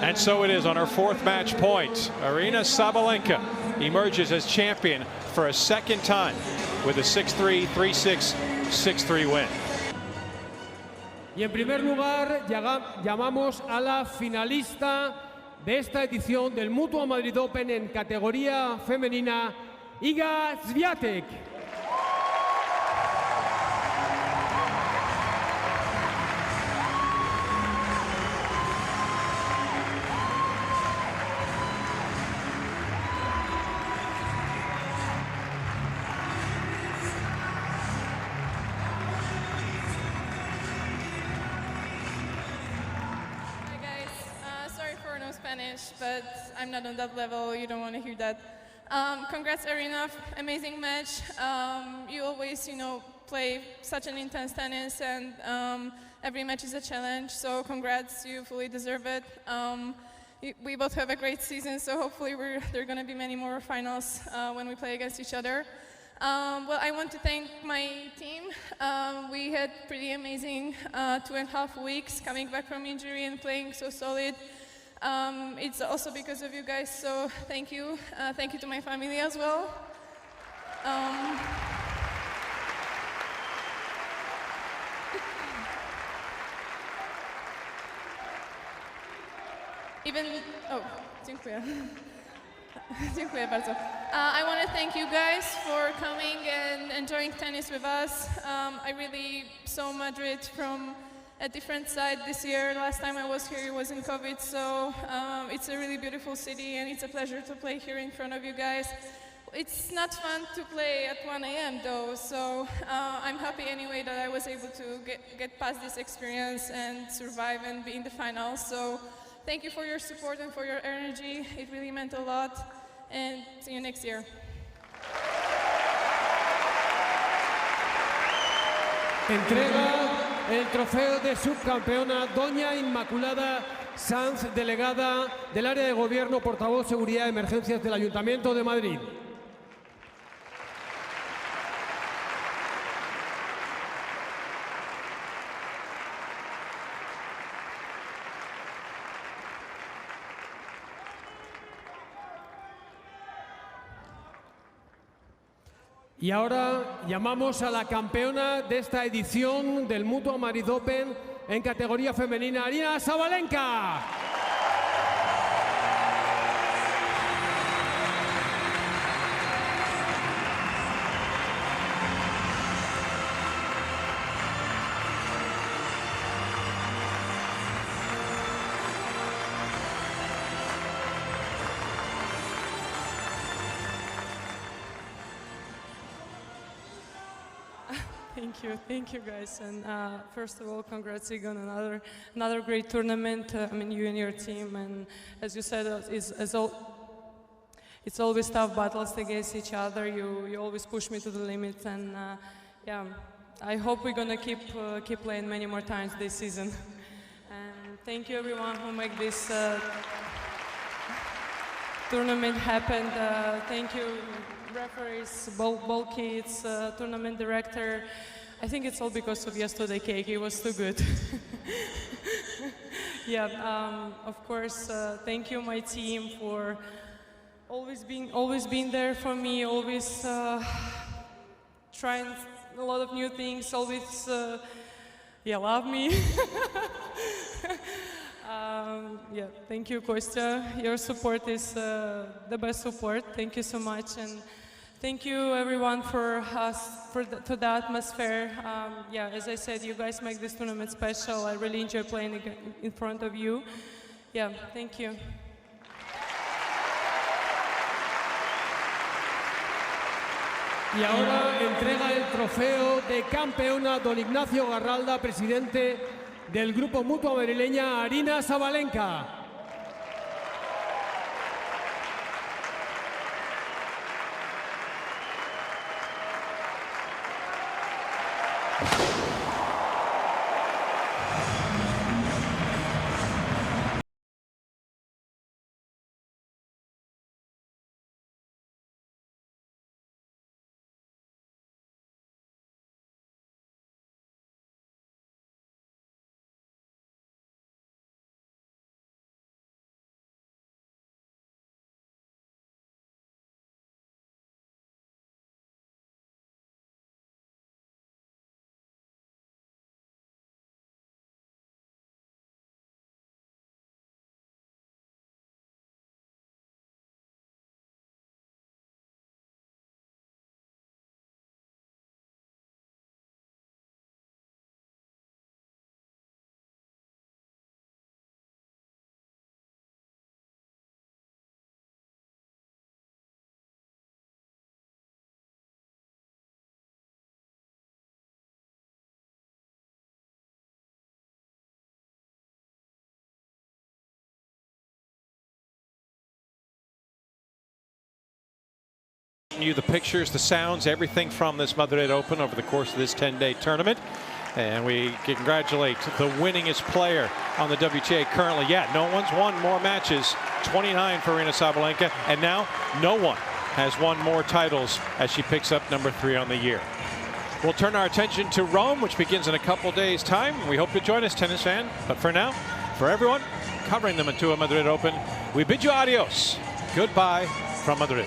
And so it is on her fourth match point. Aryna Sabalenka emerges as champion for a second time with a 6-3, 3-6, 6-3 win. Y en primer lugar llamamos a la finalista de esta edición del Mutua Madrid Open en categoría femenina, Iga Swiatek. Spanish, but I'm not on that level. You don't want to hear that. Congrats, Aryna. Amazing match. You always, play such an intense tennis, and every match is a challenge. So congrats, you fully deserve it. We both have a great season, so hopefully there are going to be many more finals when we play against each other. Well, I want to thank my team. We had pretty amazing 2.5 weeks coming back from injury and playing so solid. It's also because of you guys, so thank you. Thank you to my family as well. Dziękuję. Dziękuję bardzo. I want to thank you guys for coming and enjoying tennis with us. I really saw Madrid from a different side this year. Last time I was here, it was in COVID, so it's a really beautiful city, and it's a pleasure to play here in front of you guys. It's not fun to play at 1 a.m. though, so I'm happy anyway that I was able to get past this experience and survive and be in the finals. So thank you for your support and for your energy. It really meant a lot, and see you next year. Entrega el trofeo de subcampeona Doña Inmaculada Sanz, delegada del área de gobierno, portavoz seguridad y emergencias del Ayuntamiento de Madrid. Y ahora llamamos a la campeona de esta edición del Mutua Madrid Open en categoría femenina, Aryna Sabalenka. Thank you guys, and first of all, congrats Iga on another great tournament. I mean, you and your team, and as you said, it's always tough battles against each other. You always push me to the limit, and yeah, I hope we're gonna keep playing many more times this season. And thank you everyone who make this tournament happen. Thank you, referees, ball kids, tournament director. I think it's all because of yesterday cake. It was too good. Yeah, of course, thank you my team for always being there for me, always trying a lot of new things, always love me. Yeah, thank you, Kostya. Your support is the best support. Thank you so much, and thank you everyone for the atmosphere. Yeah, as I said, you guys make this tournament special. I really enjoy playing in front of you. Yeah, thank you. Y ahora entrega el trofeo de campeona don Ignacio Garralda, presidente del grupo Mutua madrileña, Aryna Sabalenka. You the pictures, the sounds, everything from this Madrid Open over the course of this 10-day tournament. And we congratulate the winningest player on the WTA currently. Yeah, no one's won more matches, 29 for Aryna Sabalenka, and now no one has won more titles as she picks up #3 on the year. We'll turn our attention to Rome, which begins in a couple days' time. We hope you'll join us, tennis fan. But for now, for everyone covering the Mutua Madrid Open, we bid you adios. Goodbye from Madrid.